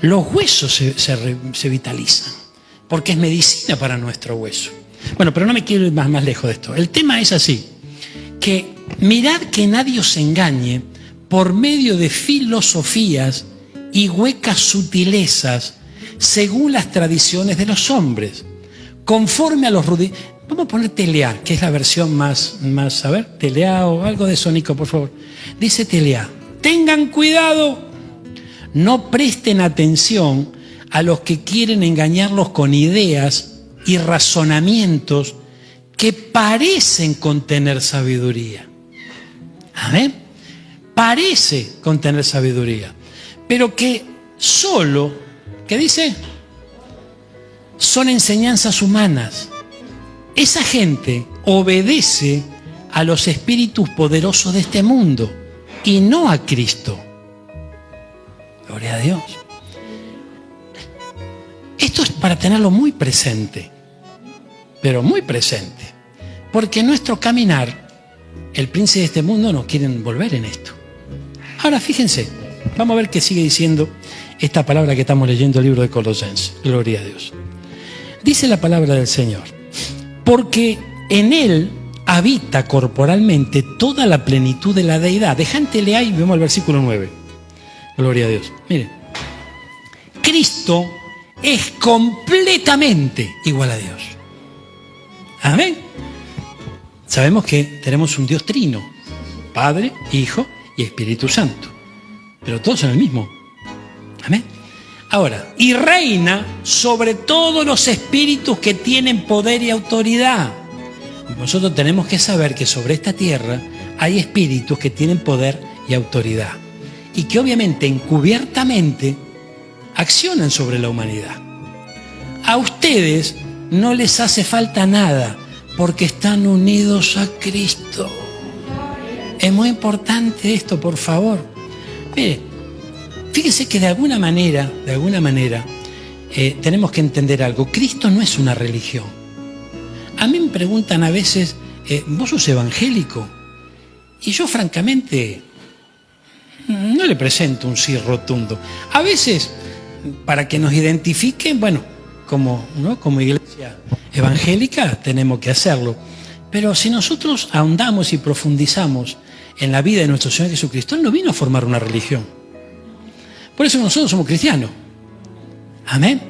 Los huesos se vitalizan, porque es medicina para nuestro hueso. Bueno, pero no me quiero ir más lejos de esto. El tema es así, que mirad que nadie os engañe por medio de filosofías y huecas sutilezas según las tradiciones de los hombres, conforme a los rudimentos. Vamos a poner Telea, que es la versión más, a ver, Telea o algo de sónico, por favor. Dice Telea, tengan cuidado, no presten atención a los que quieren engañarlos con ideas y razonamientos que parecen contener sabiduría. Amén. Parece contener sabiduría, pero que solo, ¿qué dice? Son enseñanzas humanas. Esa gente obedece a los espíritus poderosos de este mundo y no a Cristo. Gloria a Dios. Esto es para tenerlo muy presente, pero muy presente, porque en nuestro caminar el príncipe de este mundo nos quiere envolver en esto. Ahora fíjense, vamos a ver qué sigue diciendo esta palabra que estamos leyendo el libro de Colosenses. Gloria a Dios. Dice la palabra del Señor, porque en Él habita corporalmente toda la plenitud de la deidad. Dejántele ahí y vemos el versículo 9. Gloria a Dios. Miren, Cristo es completamente igual a Dios. Amén. Sabemos que tenemos un Dios trino, Padre, Hijo y Espíritu Santo, pero todos son el mismo. Amén. Ahora, y reina sobre todos los espíritus que tienen poder y autoridad. Nosotros tenemos que saber que sobre esta tierra hay espíritus que tienen poder y autoridad y que obviamente encubiertamente accionan sobre la humanidad. A ustedes no les hace falta nada porque están unidos a Cristo. Es muy importante esto, por favor. Mire, fíjese que de alguna manera, tenemos que entender algo. Cristo no es una religión. A mí me preguntan a veces, ¿vos sos evangélico? Y yo francamente no le presento un sí rotundo. A veces, para que nos identifiquen, bueno, como iglesia evangélica tenemos que hacerlo. Pero si nosotros ahondamos y profundizamos en la vida de nuestro Señor Jesucristo, Él no vino a formar una religión. Por eso nosotros somos cristianos. Amén.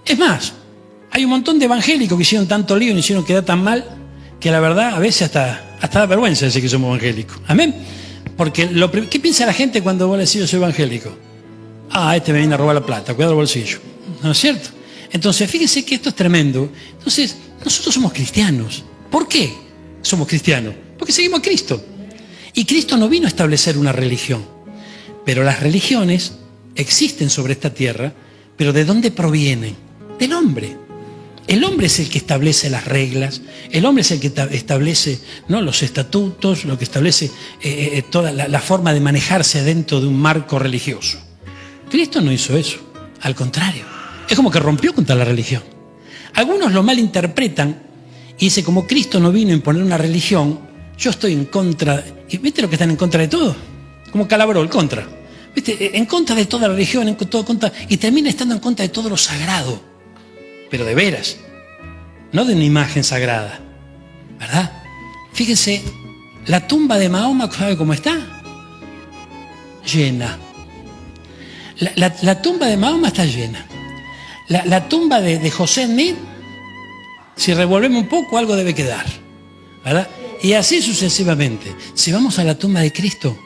Es más, hay un montón de evangélicos que hicieron tanto lío y nos hicieron quedar tan mal que la verdad a veces hasta da vergüenza decir que somos evangélicos. Amén. Porque ¿qué piensa la gente cuando vos le decís yo soy evangélico? Este me viene a robar la plata, cuidado el bolsillo. ¿No es cierto? Entonces, fíjense que esto es tremendo. Entonces, nosotros somos cristianos. ¿Por qué somos cristianos? Porque seguimos a Cristo. Y Cristo no vino a establecer una religión. Pero las religiones existen sobre esta tierra, pero ¿de dónde provienen? Del hombre. El hombre es el que establece las reglas, el hombre es el que establece, ¿no?, los estatutos, lo que establece toda la forma de manejarse dentro de un marco religioso. Cristo no hizo eso. Al contrario, es como que rompió contra la religión. Algunos lo malinterpretan y dicen, como Cristo no vino a imponer una religión, yo estoy en contra. ¿Y viste lo que están en contra de todo? Como Calabró, el contra. ¿Viste? En contra de toda la religión, en todo contra, y termina estando en contra de todo lo sagrado. Pero de veras, no de una imagen sagrada, ¿verdad? Fíjense, la tumba de Mahoma, ¿sabe cómo está? Llena. La tumba de Mahoma está llena. La tumba de José Smith, si revolvemos un poco, algo debe quedar, ¿verdad? Y así sucesivamente. Si vamos a la tumba de Cristo,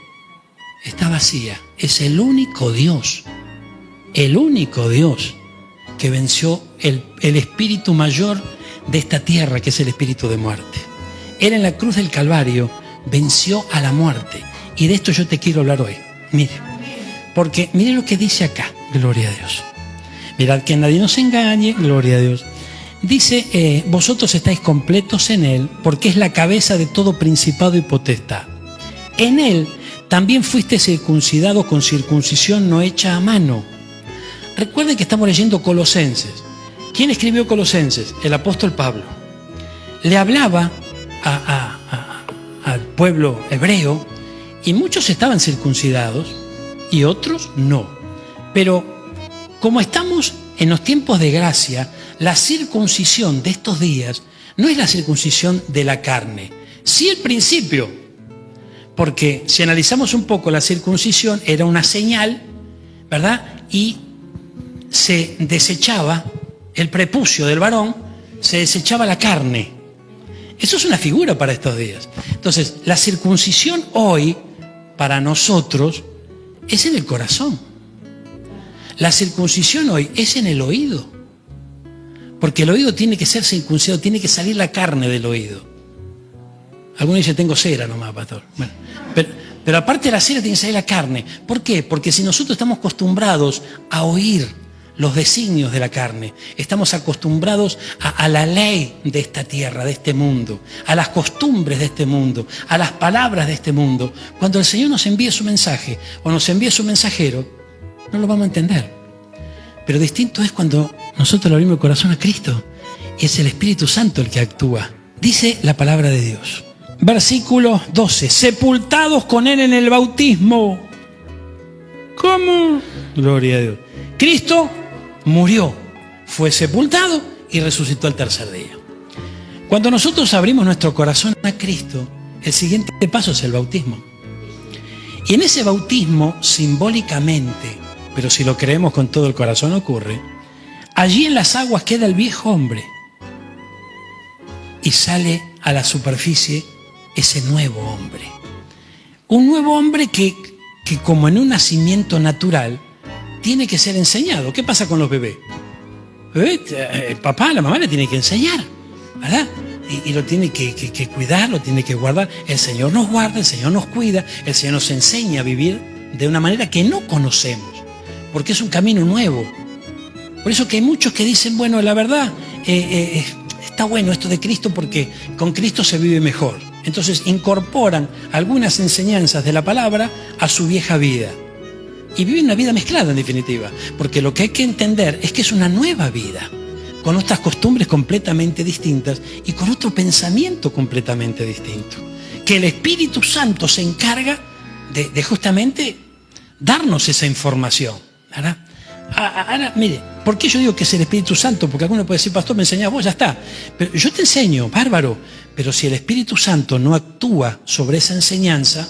está vacía. Es el único Dios que venció el espíritu mayor de esta tierra, que es el espíritu de muerte. Él en la cruz del Calvario venció a la muerte. Y de esto yo te quiero hablar hoy. Mire, porque mire lo que dice acá, gloria a Dios. Mirad que nadie nos engañe, gloria a Dios. Dice, vosotros estáis completos en Él, porque es la cabeza de todo principado y potestad. En Él también fuiste circuncidados con circuncisión no hecha a mano. Recuerden que estamos leyendo Colosenses. ¿Quién escribió Colosenses? El apóstol Pablo. Le hablaba al pueblo hebreo y muchos estaban circuncidados y otros no. Pero como estamos en los tiempos de gracia, la circuncisión de estos días no es la circuncisión de la carne, sí el principio. Porque si analizamos un poco, la circuncisión era una señal, ¿verdad? Y se desechaba el prepucio del varón, se desechaba la carne. Eso es una figura para estos días. Entonces, la circuncisión hoy, para nosotros, es en el corazón. La circuncisión hoy es en el oído. Porque el oído tiene que ser circuncidado, tiene que salir la carne del oído. Algunos dicen, tengo cera nomás, pastor. Bueno, pero aparte de la cera tiene que salir la carne. ¿Por qué? Porque si nosotros estamos acostumbrados a oír los designios de la carne, estamos acostumbrados a la ley de esta tierra, de este mundo, a las costumbres de este mundo, a las palabras de este mundo. Cuando el Señor nos envíe su mensaje o nos envíe su mensajero, no lo vamos a entender. Pero distinto es cuando nosotros le abrimos el corazón a Cristo y es el Espíritu Santo el que actúa. Dice la palabra de Dios. Versículo 12. Sepultados con Él en el bautismo. ¿Cómo? Gloria a Dios. Cristo murió, fue sepultado y resucitó al tercer día. Cuando nosotros abrimos nuestro corazón a Cristo, el siguiente paso es el bautismo. Y en ese bautismo, simbólicamente, pero si lo creemos con todo el corazón ocurre, allí en las aguas queda el viejo hombre y sale a la superficie ese nuevo hombre. Un nuevo hombre que como en un nacimiento natural, tiene que ser enseñado. ¿Qué pasa con los bebés? El papá, la mamá le tiene que enseñar, ¿verdad? Y lo tiene que cuidar, lo tiene que guardar. El Señor nos guarda, el Señor nos cuida, el Señor nos enseña a vivir de una manera que no conocemos, porque es un camino nuevo. Por eso que hay muchos que dicen, bueno, la verdad, está bueno esto de Cristo porque con Cristo se vive mejor. Entonces incorporan algunas enseñanzas de la palabra a su vieja vida. Y viven una vida mezclada en definitiva, porque lo que hay que entender es que es una nueva vida, con otras costumbres completamente distintas y con otro pensamiento completamente distinto. Que el Espíritu Santo se encarga de justamente darnos esa información, ¿verdad? Ahora, mire, ¿por qué yo digo que es el Espíritu Santo? Porque alguno puede decir, pastor, me enseñás vos, ya está. Pero yo te enseño, bárbaro. Pero si el Espíritu Santo no actúa sobre esa enseñanza,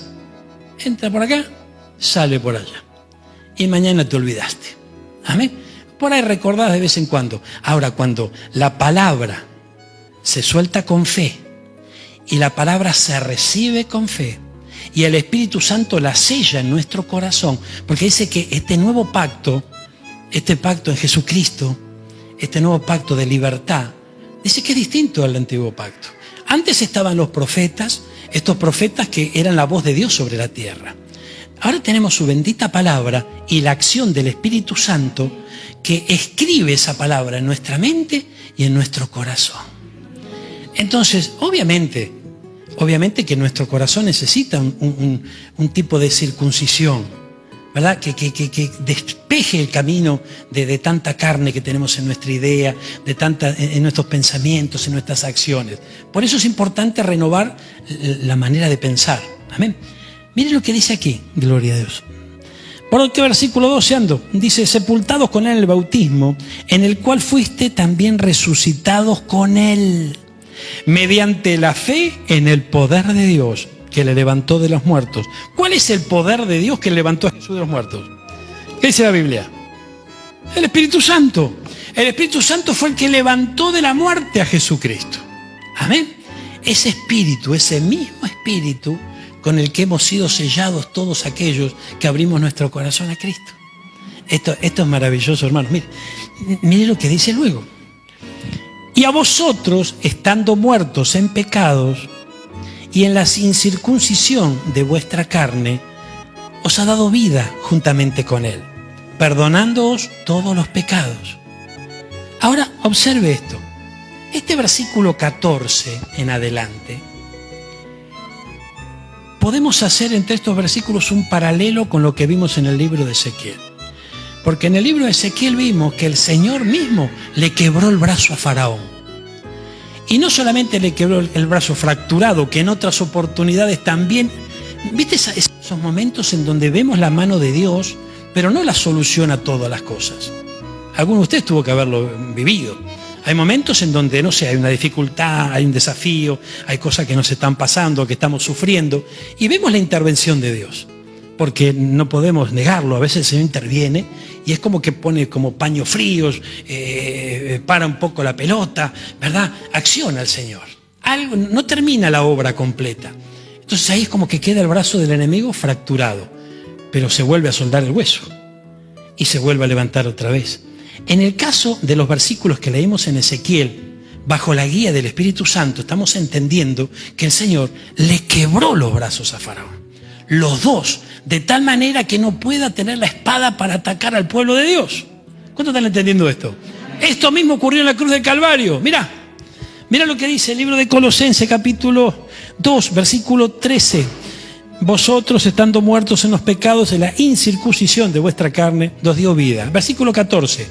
entra por acá, sale por allá. Y mañana te olvidaste. Amén. Por ahí recordás de vez en cuando. Ahora, cuando la palabra se suelta con fe y la palabra se recibe con fe y el Espíritu Santo la sella en nuestro corazón, porque dice que este nuevo pacto, este pacto en Jesucristo, este nuevo pacto de libertad, dice que es distinto al antiguo pacto. Antes estaban los profetas, estos profetas que eran la voz de Dios sobre la tierra. Ahora tenemos su bendita palabra y la acción del Espíritu Santo que escribe esa palabra en nuestra mente y en nuestro corazón. Entonces, obviamente que nuestro corazón necesita un tipo de circuncisión, ¿verdad? Que despeje el camino de tanta carne que tenemos en nuestra idea, en nuestros pensamientos, en nuestras acciones. Por eso es importante renovar la manera de pensar. Amén. Miren lo que dice aquí, gloria a Dios. ¿Por qué versículo 12 ando? Dice, sepultados con él en el bautismo, en el cual fuiste también resucitados con él, mediante la fe en el poder de Dios, que le levantó de los muertos. ¿Cuál es el poder de Dios que levantó a Jesús de los muertos? ¿Qué dice la Biblia? El Espíritu Santo. El Espíritu Santo fue el que levantó de la muerte a Jesucristo. Amén. Ese Espíritu, ese mismo Espíritu con el que hemos sido sellados todos aquellos que abrimos nuestro corazón a Cristo. Esto es maravilloso, hermanos. Mire lo que dice luego. Y a vosotros, estando muertos en pecados y en la incircuncisión de vuestra carne, os ha dado vida juntamente con él, perdonándoos todos los pecados. Ahora, observe esto. Este versículo 14 en adelante, podemos hacer entre estos versículos un paralelo con lo que vimos en el libro de Ezequiel. Porque en el libro de Ezequiel vimos que el Señor mismo le quebró el brazo a Faraón. Y no solamente le quebró el brazo fracturado, que en otras oportunidades también. ¿Viste esos momentos en donde vemos la mano de Dios, pero no la solución a todas las cosas? Alguno de ustedes tuvo que haberlo vivido. Hay momentos en donde, no sé, hay una dificultad, hay un desafío, hay cosas que nos están pasando, que estamos sufriendo, y vemos la intervención de Dios, porque no podemos negarlo. A veces el Señor interviene y es como que pone como paños fríos, para un poco la pelota, ¿verdad? Acciona el Señor. Algo, no termina la obra completa. Entonces ahí es como que queda el brazo del enemigo fracturado, pero se vuelve a soldar el hueso y se vuelve a levantar otra vez. En el caso de los versículos que leímos en Ezequiel, bajo la guía del Espíritu Santo, estamos entendiendo que el Señor le quebró los brazos a Faraón. Los dos, de tal manera que no pueda tener la espada para atacar al pueblo de Dios. ¿Cuántos están entendiendo esto? Esto mismo ocurrió en la cruz del Calvario. Mira lo que dice el libro de Colosenses, capítulo 2, versículo 13. Vosotros, estando muertos en los pecados de la incircuncisión de vuestra carne, os dio vida. Versículo 14.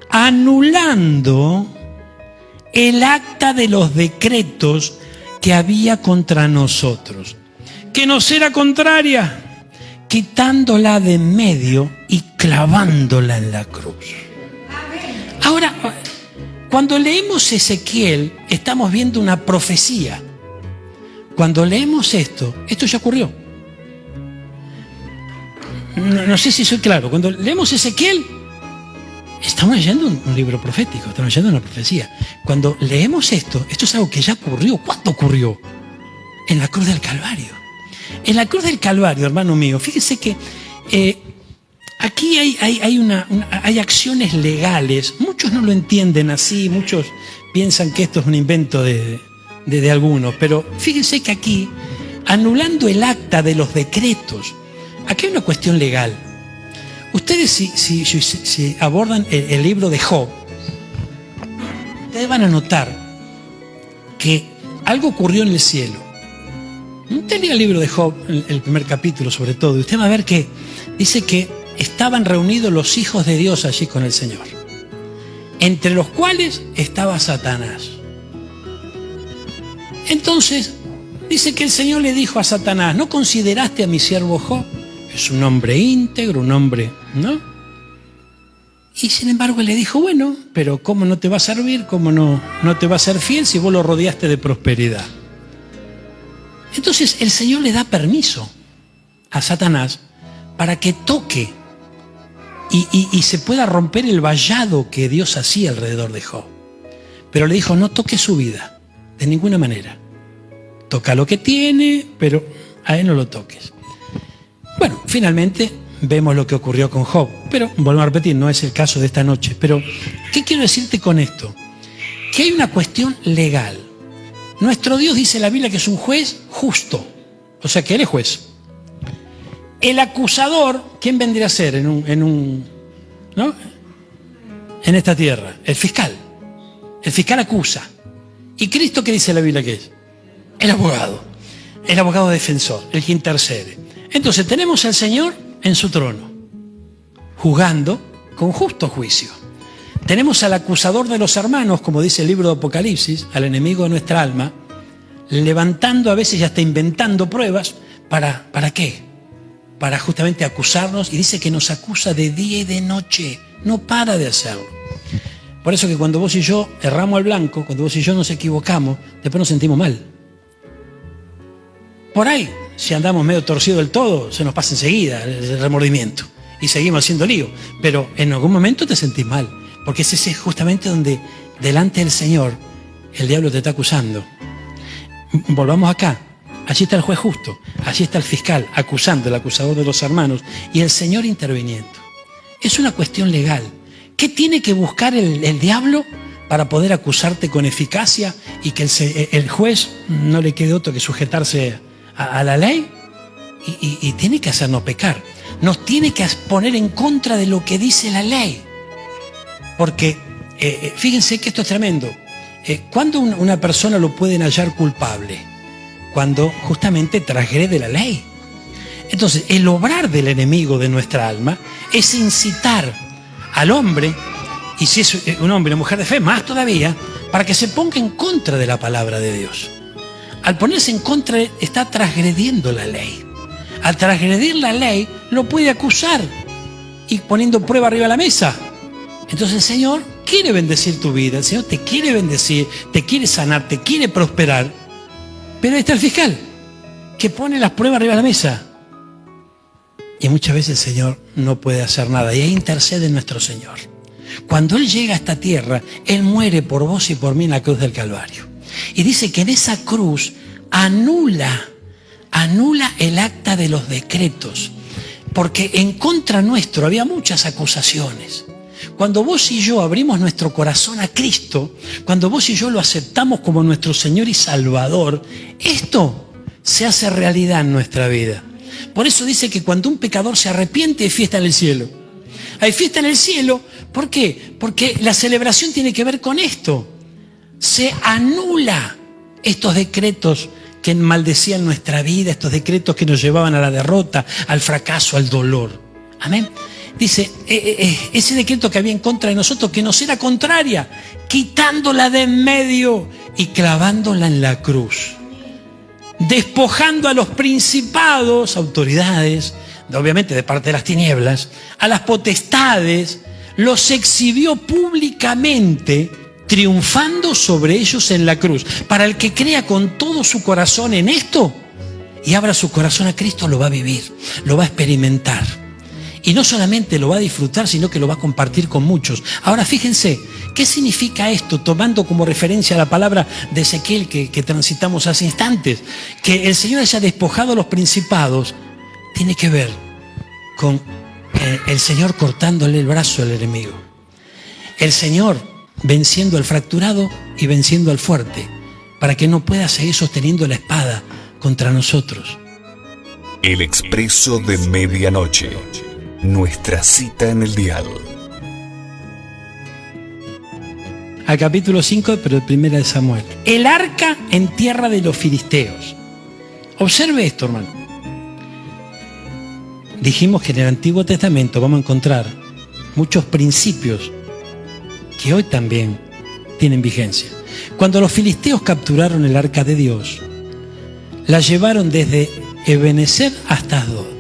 Anulando el acta de los decretos que había contra nosotros, que nos era contraria, quitándola de en medio y clavándola en la cruz. Ahora, cuando leemos Ezequiel, estamos viendo una profecía. Cuando leemos esto ya ocurrió. No sé si soy claro. Cuando leemos Ezequiel, estamos leyendo un libro profético, estamos leyendo una profecía. Cuando leemos esto es algo que ya ocurrió. ¿Cuándo ocurrió? En la cruz del Calvario. En la cruz del Calvario, hermano mío, fíjese que aquí hay acciones legales. Muchos no lo entienden así, muchos piensan que esto es un invento de algunos, pero fíjense que aquí, anulando el acta de los decretos, aquí hay una cuestión legal. Ustedes si abordan el libro de Job, ustedes van a notar que algo ocurrió en el cielo. Usted lea el libro de Job, el primer capítulo sobre todo, y usted va a ver que dice que estaban reunidos los hijos de Dios allí con el Señor, entre los cuales estaba Satanás. Entonces, dice que el Señor le dijo a Satanás: ¿no consideraste a mi siervo Job? Es un hombre íntegro, un hombre, ¿no? Y sin embargo él le dijo: bueno, pero ¿cómo no te va a servir? ¿Cómo no te va a ser fiel si vos lo rodeaste de prosperidad? Entonces el Señor le da permiso a Satanás para que toque y se pueda romper el vallado que Dios hacía alrededor de Job. Pero le dijo: no toques su vida, de ninguna manera. Toca lo que tiene, pero a él no lo toques. Bueno, finalmente vemos lo que ocurrió con Job, pero volvemos a repetir, no es el caso de esta noche. Pero, ¿qué quiero decirte con esto? Que hay una cuestión legal. Nuestro Dios, dice la Biblia, que es un juez justo, o sea que Él es juez. El acusador, ¿quién vendría a ser en esta tierra? El fiscal. El fiscal acusa. ¿Y Cristo qué dice la Biblia que es? El abogado defensor, el que intercede. Entonces tenemos al Señor en su trono. juzgando con justo juicio. Tenemos al acusador de los hermanos, como dice el libro de Apocalipsis, al enemigo de nuestra alma, levantando a veces y hasta inventando pruebas. ¿Para qué? Para justamente acusarnos, y dice que nos acusa de día y de noche, no para de hacerlo. Por eso que cuando vos y yo erramos al blanco, cuando vos y yo nos equivocamos, después nos sentimos mal. Por ahí, si andamos medio torcidos del todo, se nos pasa enseguida el remordimiento y seguimos haciendo lío. Pero en algún momento te sentís mal, porque ese es justamente donde delante del Señor el diablo te está acusando. Volvamos acá. Allí está el juez justo, allí está el fiscal acusando, el acusador de los hermanos, y el Señor interviniendo. Es una cuestión legal. ¿Qué tiene que buscar el diablo para poder acusarte con eficacia y que el juez no le quede otro que sujetarse a la ley? Y tiene que hacernos pecar. Nos tiene que poner en contra de lo que dice la ley. Porque fíjense que esto es tremendo. ¿Cuándo una persona lo pueden hallar culpable? Cuando justamente transgrede la ley. Entonces, el obrar del enemigo de nuestra alma es incitar al hombre, y si es un hombre o mujer de fe, más todavía, para que se ponga en contra de la palabra de Dios. Al ponerse en contra, está transgrediendo la ley. Al transgredir la ley, lo puede acusar y poniendo prueba arriba de la mesa. Entonces el Señor quiere bendecir tu vida, el Señor te quiere bendecir, te quiere sanar, te quiere prosperar. Pero ahí está el fiscal, que pone las pruebas arriba de la mesa. Y muchas veces el Señor no puede hacer nada. Y ahí intercede nuestro Señor. Cuando Él llega a esta tierra, Él muere por vos y por mí en la cruz del Calvario. Y dice que en esa cruz anula el acta de los decretos. Porque en contra nuestro había muchas acusaciones. Cuando vos y yo abrimos nuestro corazón a Cristo, cuando vos y yo lo aceptamos como nuestro Señor y Salvador, esto se hace realidad en nuestra vida. Por eso dice que cuando un pecador se arrepiente, hay fiesta en el cielo. Hay fiesta en el cielo, ¿por qué? Porque la celebración tiene que ver con esto. Se anula estos decretos que maldecían nuestra vida, estos decretos que nos llevaban a la derrota, al fracaso, al dolor. Amén. Dice, ese decreto que había en contra de nosotros, que nos era contraria, quitándola de en medio y clavándola en la cruz. Despojando a los principados, autoridades, obviamente de parte de las tinieblas, a las potestades, los exhibió públicamente, triunfando sobre ellos en la cruz. Para el que crea con todo su corazón en esto y abra su corazón a Cristo, lo va a vivir, lo va a experimentar. Y no solamente lo va a disfrutar, sino que lo va a compartir con muchos. Ahora fíjense, ¿qué significa esto? Tomando como referencia la palabra de Ezequiel que transitamos hace instantes. Que el Señor haya despojado a los principados, tiene que ver con el Señor cortándole el brazo al enemigo. El Señor venciendo al fracturado y venciendo al fuerte, para que no pueda seguir sosteniendo la espada contra nosotros. El Expreso de Medianoche. Nuestra cita en el dial. Al capítulo 5, pero el primero de Samuel. El arca en tierra de los filisteos. Observe esto, hermano. Dijimos que en el Antiguo Testamento vamos a encontrar muchos principios que hoy también tienen vigencia. Cuando los filisteos capturaron el arca de Dios, la llevaron desde Ebenezer hasta Asdod.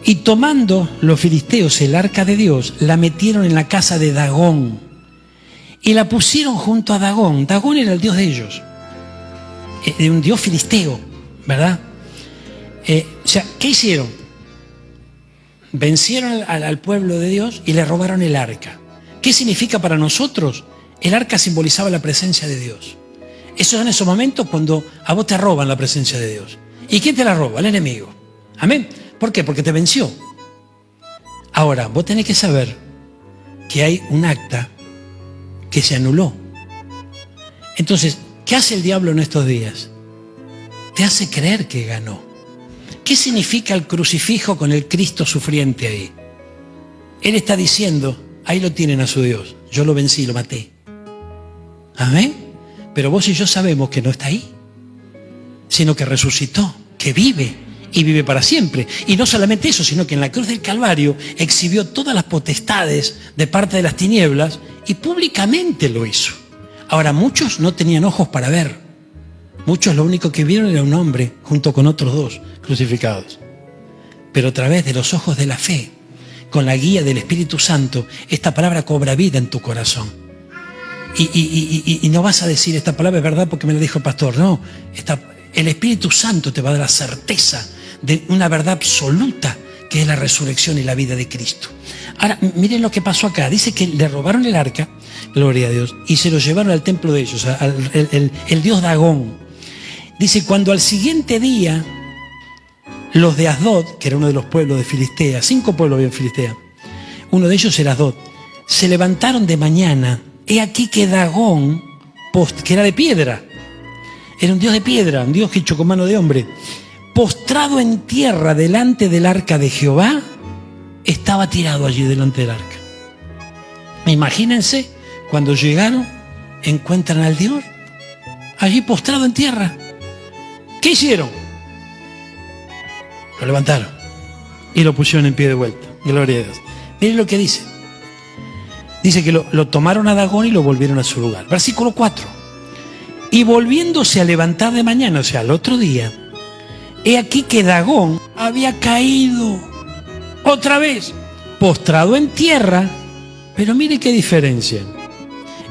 Y tomando los filisteos el arca de Dios, la metieron en la casa de Dagón y la pusieron junto a Dagón. Dagón era el dios de ellos, un dios filisteo, ¿verdad? O sea, ¿qué hicieron? Vencieron al pueblo de Dios y le robaron el arca. ¿Qué significa para nosotros? El arca simbolizaba la presencia de Dios. Eso es en esos momentos cuando a vos te roban la presencia de Dios. ¿Y quién te la roba? El enemigo. Amén. ¿Por qué? Porque te venció. Ahora, vos tenés que saber que hay un acta que se anuló. Entonces, ¿qué hace el diablo en estos días? Te hace creer que ganó. ¿Qué significa el crucifijo con el Cristo sufriente ahí? Él está diciendo, ahí lo tienen a su Dios, yo lo vencí, lo maté. Amén. Pero vos y yo sabemos que no está ahí, sino que resucitó, que vive y vive para siempre. Y no solamente eso, sino que en la cruz del Calvario exhibió todas las potestades de parte de las tinieblas y públicamente lo hizo. Ahora, muchos no tenían ojos para ver. Muchos lo único que vieron era un hombre junto con otros dos crucificados. Pero a través de los ojos de la fe, con la guía del Espíritu Santo, esta palabra cobra vida en tu corazón. Y no vas a decir esta palabra es verdad porque me la dijo el pastor. No, el Espíritu Santo te va a dar la certeza de una verdad absoluta que es la resurrección y la vida de Cristo. Ahora, miren lo que pasó acá. Dice que le robaron el arca, gloria a Dios, y se lo llevaron al templo de ellos, el dios Dagón. Dice, cuando al siguiente día, los de Asdod, que era uno de los pueblos de Filistea, 5 pueblos había en Filistea, uno de ellos era Asdod, se levantaron de mañana. He aquí que Dagón, que era de piedra, era un dios de piedra, un dios hecho con mano de hombre, postrado en tierra delante del arca de Jehová, estaba tirado allí delante del arca. Imagínense, cuando llegaron, encuentran al Dios allí postrado en tierra. ¿Qué hicieron? Lo levantaron y lo pusieron en pie de vuelta. Gloria a Dios. Miren lo que dice. Dice que lo tomaron a Dagón y lo volvieron a su lugar. Versículo 4. Y volviéndose a levantar de mañana, o sea, al otro día, he aquí que Dagón había caído otra vez, postrado en tierra. Pero mire qué diferencia.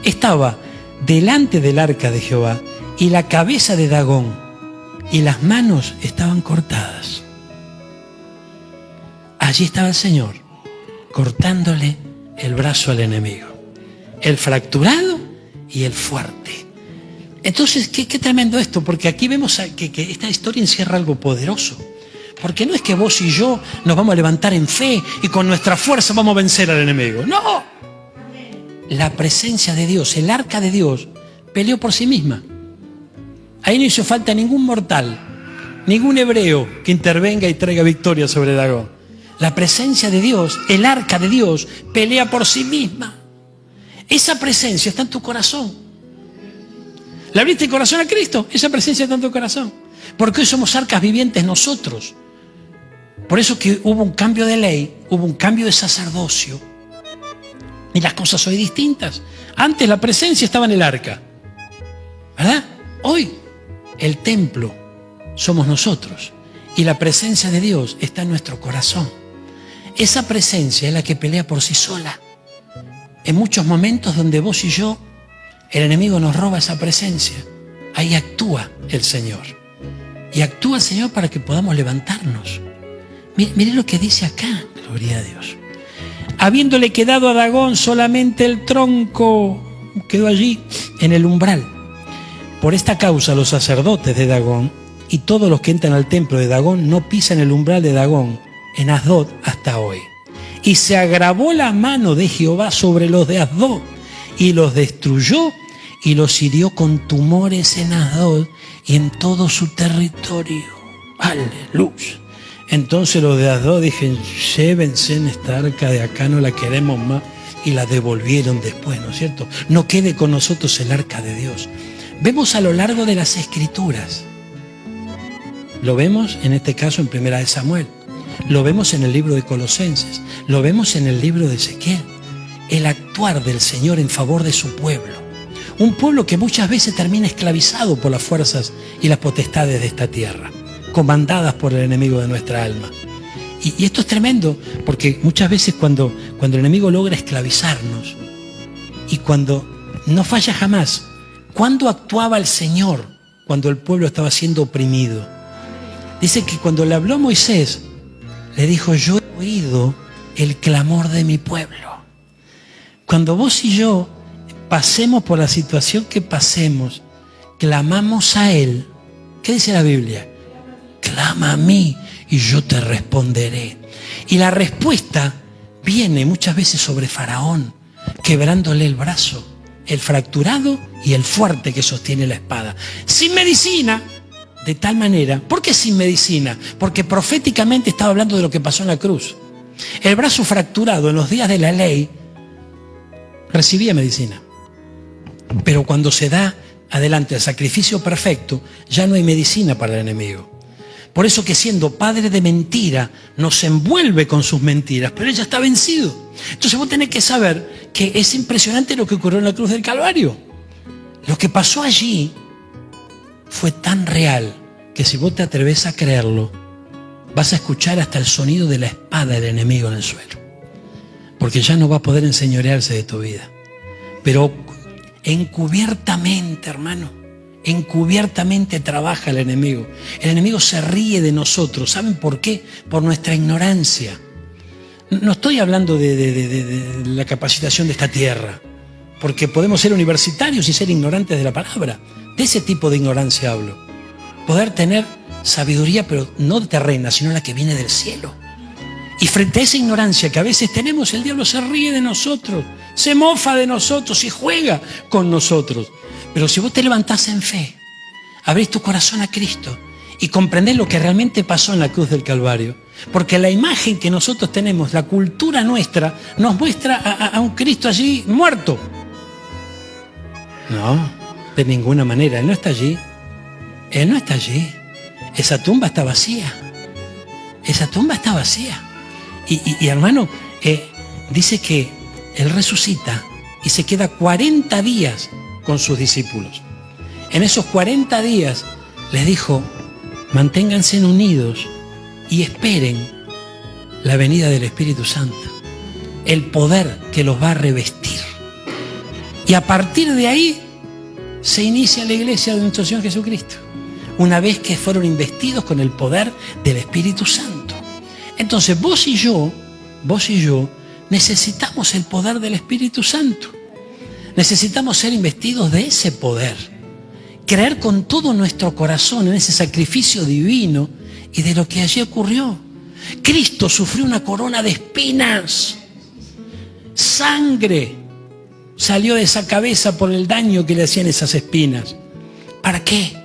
Estaba delante del arca de Jehová y la cabeza de Dagón y las manos estaban cortadas. Allí estaba el Señor cortándole el brazo al enemigo, el fracturado y el fuerte. Entonces, qué tremendo esto, porque aquí vemos que esta historia encierra algo poderoso. Porque no es que vos y yo nos vamos a levantar en fe y con nuestra fuerza vamos a vencer al enemigo. No. La presencia de Dios, el arca de Dios, peleó por sí misma. Ahí no hizo falta ningún mortal, ningún hebreo que intervenga y traiga victoria sobre Dagón. La presencia de Dios, el arca de Dios, pelea por sí misma. Esa presencia está en tu corazón. ¿Le abriste el corazón a Cristo? Esa presencia está en tu corazón. Porque hoy somos arcas vivientes nosotros. Por eso que hubo un cambio de ley, hubo un cambio de sacerdocio. Y las cosas hoy distintas. Antes la presencia estaba en el arca, ¿verdad? Hoy el templo somos nosotros. Y la presencia de Dios está en nuestro corazón. Esa presencia es la que pelea por sí sola. En muchos momentos donde vos y yo, el enemigo nos roba esa presencia, ahí actúa el Señor. Y actúa el Señor para que podamos levantarnos. Mire lo que dice acá, gloria a Dios. Habiéndole quedado a Dagón solamente el tronco, quedó allí en el umbral. Por esta causa los sacerdotes de Dagón y todos los que entran al templo de Dagón no pisan el umbral de Dagón en Asdod hasta hoy. Y se agravó la mano de Jehová sobre los de Asdod y los destruyó y los hirió con tumores en Asdod y en todo su territorio. Aleluya. Entonces los de Asdod dijeron, llévense en esta arca de acá, no la queremos más, y la devolvieron después, ¿no es cierto? No quede con nosotros el arca de Dios. Vemos a lo largo de las Escrituras. Lo vemos en este caso en 1 Samuel. Lo vemos en el libro de Colosenses. Lo vemos en el libro de Ezequiel. El actuar del Señor en favor de su pueblo. Un pueblo que muchas veces termina esclavizado por las fuerzas y las potestades de esta tierra, comandadas por el enemigo de nuestra alma. Y esto es tremendo, porque muchas veces cuando el enemigo logra esclavizarnos y cuando no falla jamás, ¿cuándo actuaba el Señor cuando el pueblo estaba siendo oprimido? Dice que cuando le habló a Moisés, le dijo, yo he oído el clamor de mi pueblo. Cuando vos y yo pasemos por la situación que pasemos, clamamos a Él. ¿Qué dice la Biblia? Clama a mí y yo te responderé. Y la respuesta viene muchas veces sobre Faraón, quebrándole el brazo, el fracturado y el fuerte que sostiene la espada. Sin medicina, de tal manera. ¿Por qué sin medicina? Porque proféticamente estaba hablando de lo que pasó en la cruz. El brazo fracturado en los días de la ley recibía medicina. Pero cuando se da adelante el sacrificio perfecto, ya no hay medicina para el enemigo. Por eso que siendo padre de mentira, nos envuelve con sus mentiras, pero él ya está vencido. Entonces vos tenés que saber que es impresionante lo que ocurrió en la cruz del Calvario. Lo que pasó allí fue tan real que si vos te atreves a creerlo, vas a escuchar hasta el sonido de la espada del enemigo en el suelo. Porque ya no va a poder enseñorearse de tu vida. Pero encubiertamente, hermano, encubiertamente trabaja el enemigo. El enemigo se ríe de nosotros. ¿Saben por qué? Por nuestra ignorancia. No estoy hablando de la capacitación de esta tierra, porque podemos ser universitarios y ser ignorantes de la palabra. De ese tipo de ignorancia hablo. Poder tener sabiduría, pero no terrena, sino la que viene del cielo. Y frente a esa ignorancia que a veces tenemos, el diablo se ríe de nosotros, se mofa de nosotros y juega con nosotros. Pero si vos te levantás en fe, abrís tu corazón a Cristo y comprendés lo que realmente pasó en la cruz del Calvario, porque la imagen que nosotros tenemos, la cultura nuestra, nos muestra a un Cristo allí muerto. No, de ninguna manera, Él no está allí. Él no está allí. Esa tumba está vacía. Esa tumba está vacía. Y hermano, dice que Él resucita y se queda 40 días con sus discípulos. En esos 40 días les dijo: manténganse unidos y esperen la venida del Espíritu Santo, el poder que los va a revestir. Y a partir de ahí se inicia la iglesia de nuestro Señor Jesucristo, una vez que fueron investidos con el poder del Espíritu Santo. Entonces vos y yo necesitamos el poder del Espíritu Santo. Necesitamos ser investidos de ese poder, creer con todo nuestro corazón en ese sacrificio divino y de lo que allí ocurrió. Cristo sufrió una corona de espinas, sangre salió de esa cabeza por el daño que le hacían esas espinas. ¿Para qué?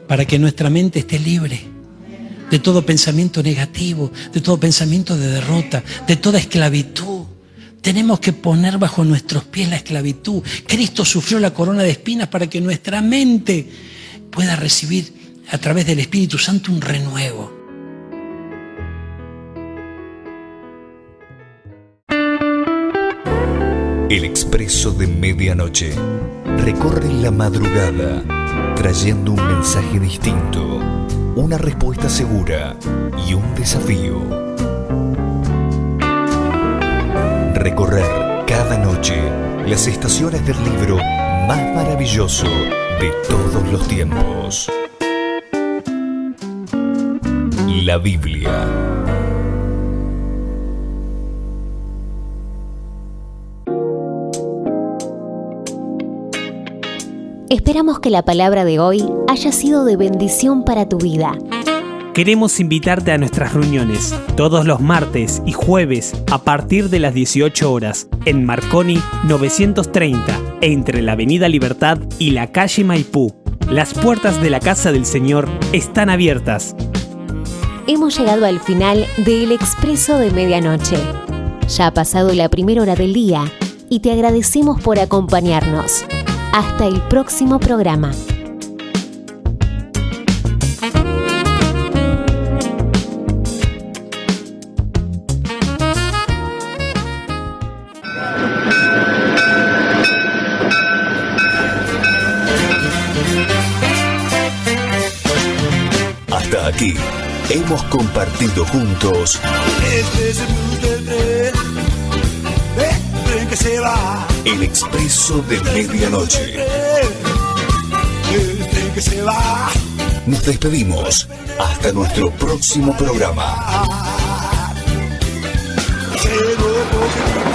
Para que nuestra mente esté libre de todo pensamiento negativo, de todo pensamiento de derrota, de toda esclavitud. Tenemos que poner bajo nuestros pies la esclavitud. Cristo sufrió la corona de espinas para que nuestra mente pueda recibir a través del Espíritu Santo un renuevo. El Expreso de Medianoche recorre la madrugada trayendo un mensaje distinto, una respuesta segura y un desafío. Recorrer cada noche las estaciones del libro más maravilloso de todos los tiempos. La Biblia. Esperamos que la palabra de hoy haya sido de bendición para tu vida. Queremos invitarte a nuestras reuniones todos los martes y jueves a partir de las 18 horas en Marconi 930, entre la Avenida Libertad y la calle Maipú. Las puertas de la Casa del Señor están abiertas. Hemos llegado al final del Expreso de Medianoche. Ya ha pasado la primera hora del día y te agradecemos por acompañarnos. Hasta el próximo programa. Hasta aquí hemos compartido juntos Este es el blues del tren que se va. El Expreso de Medianoche. El tren que se va. Nos despedimos hasta nuestro próximo programa. Llegó porque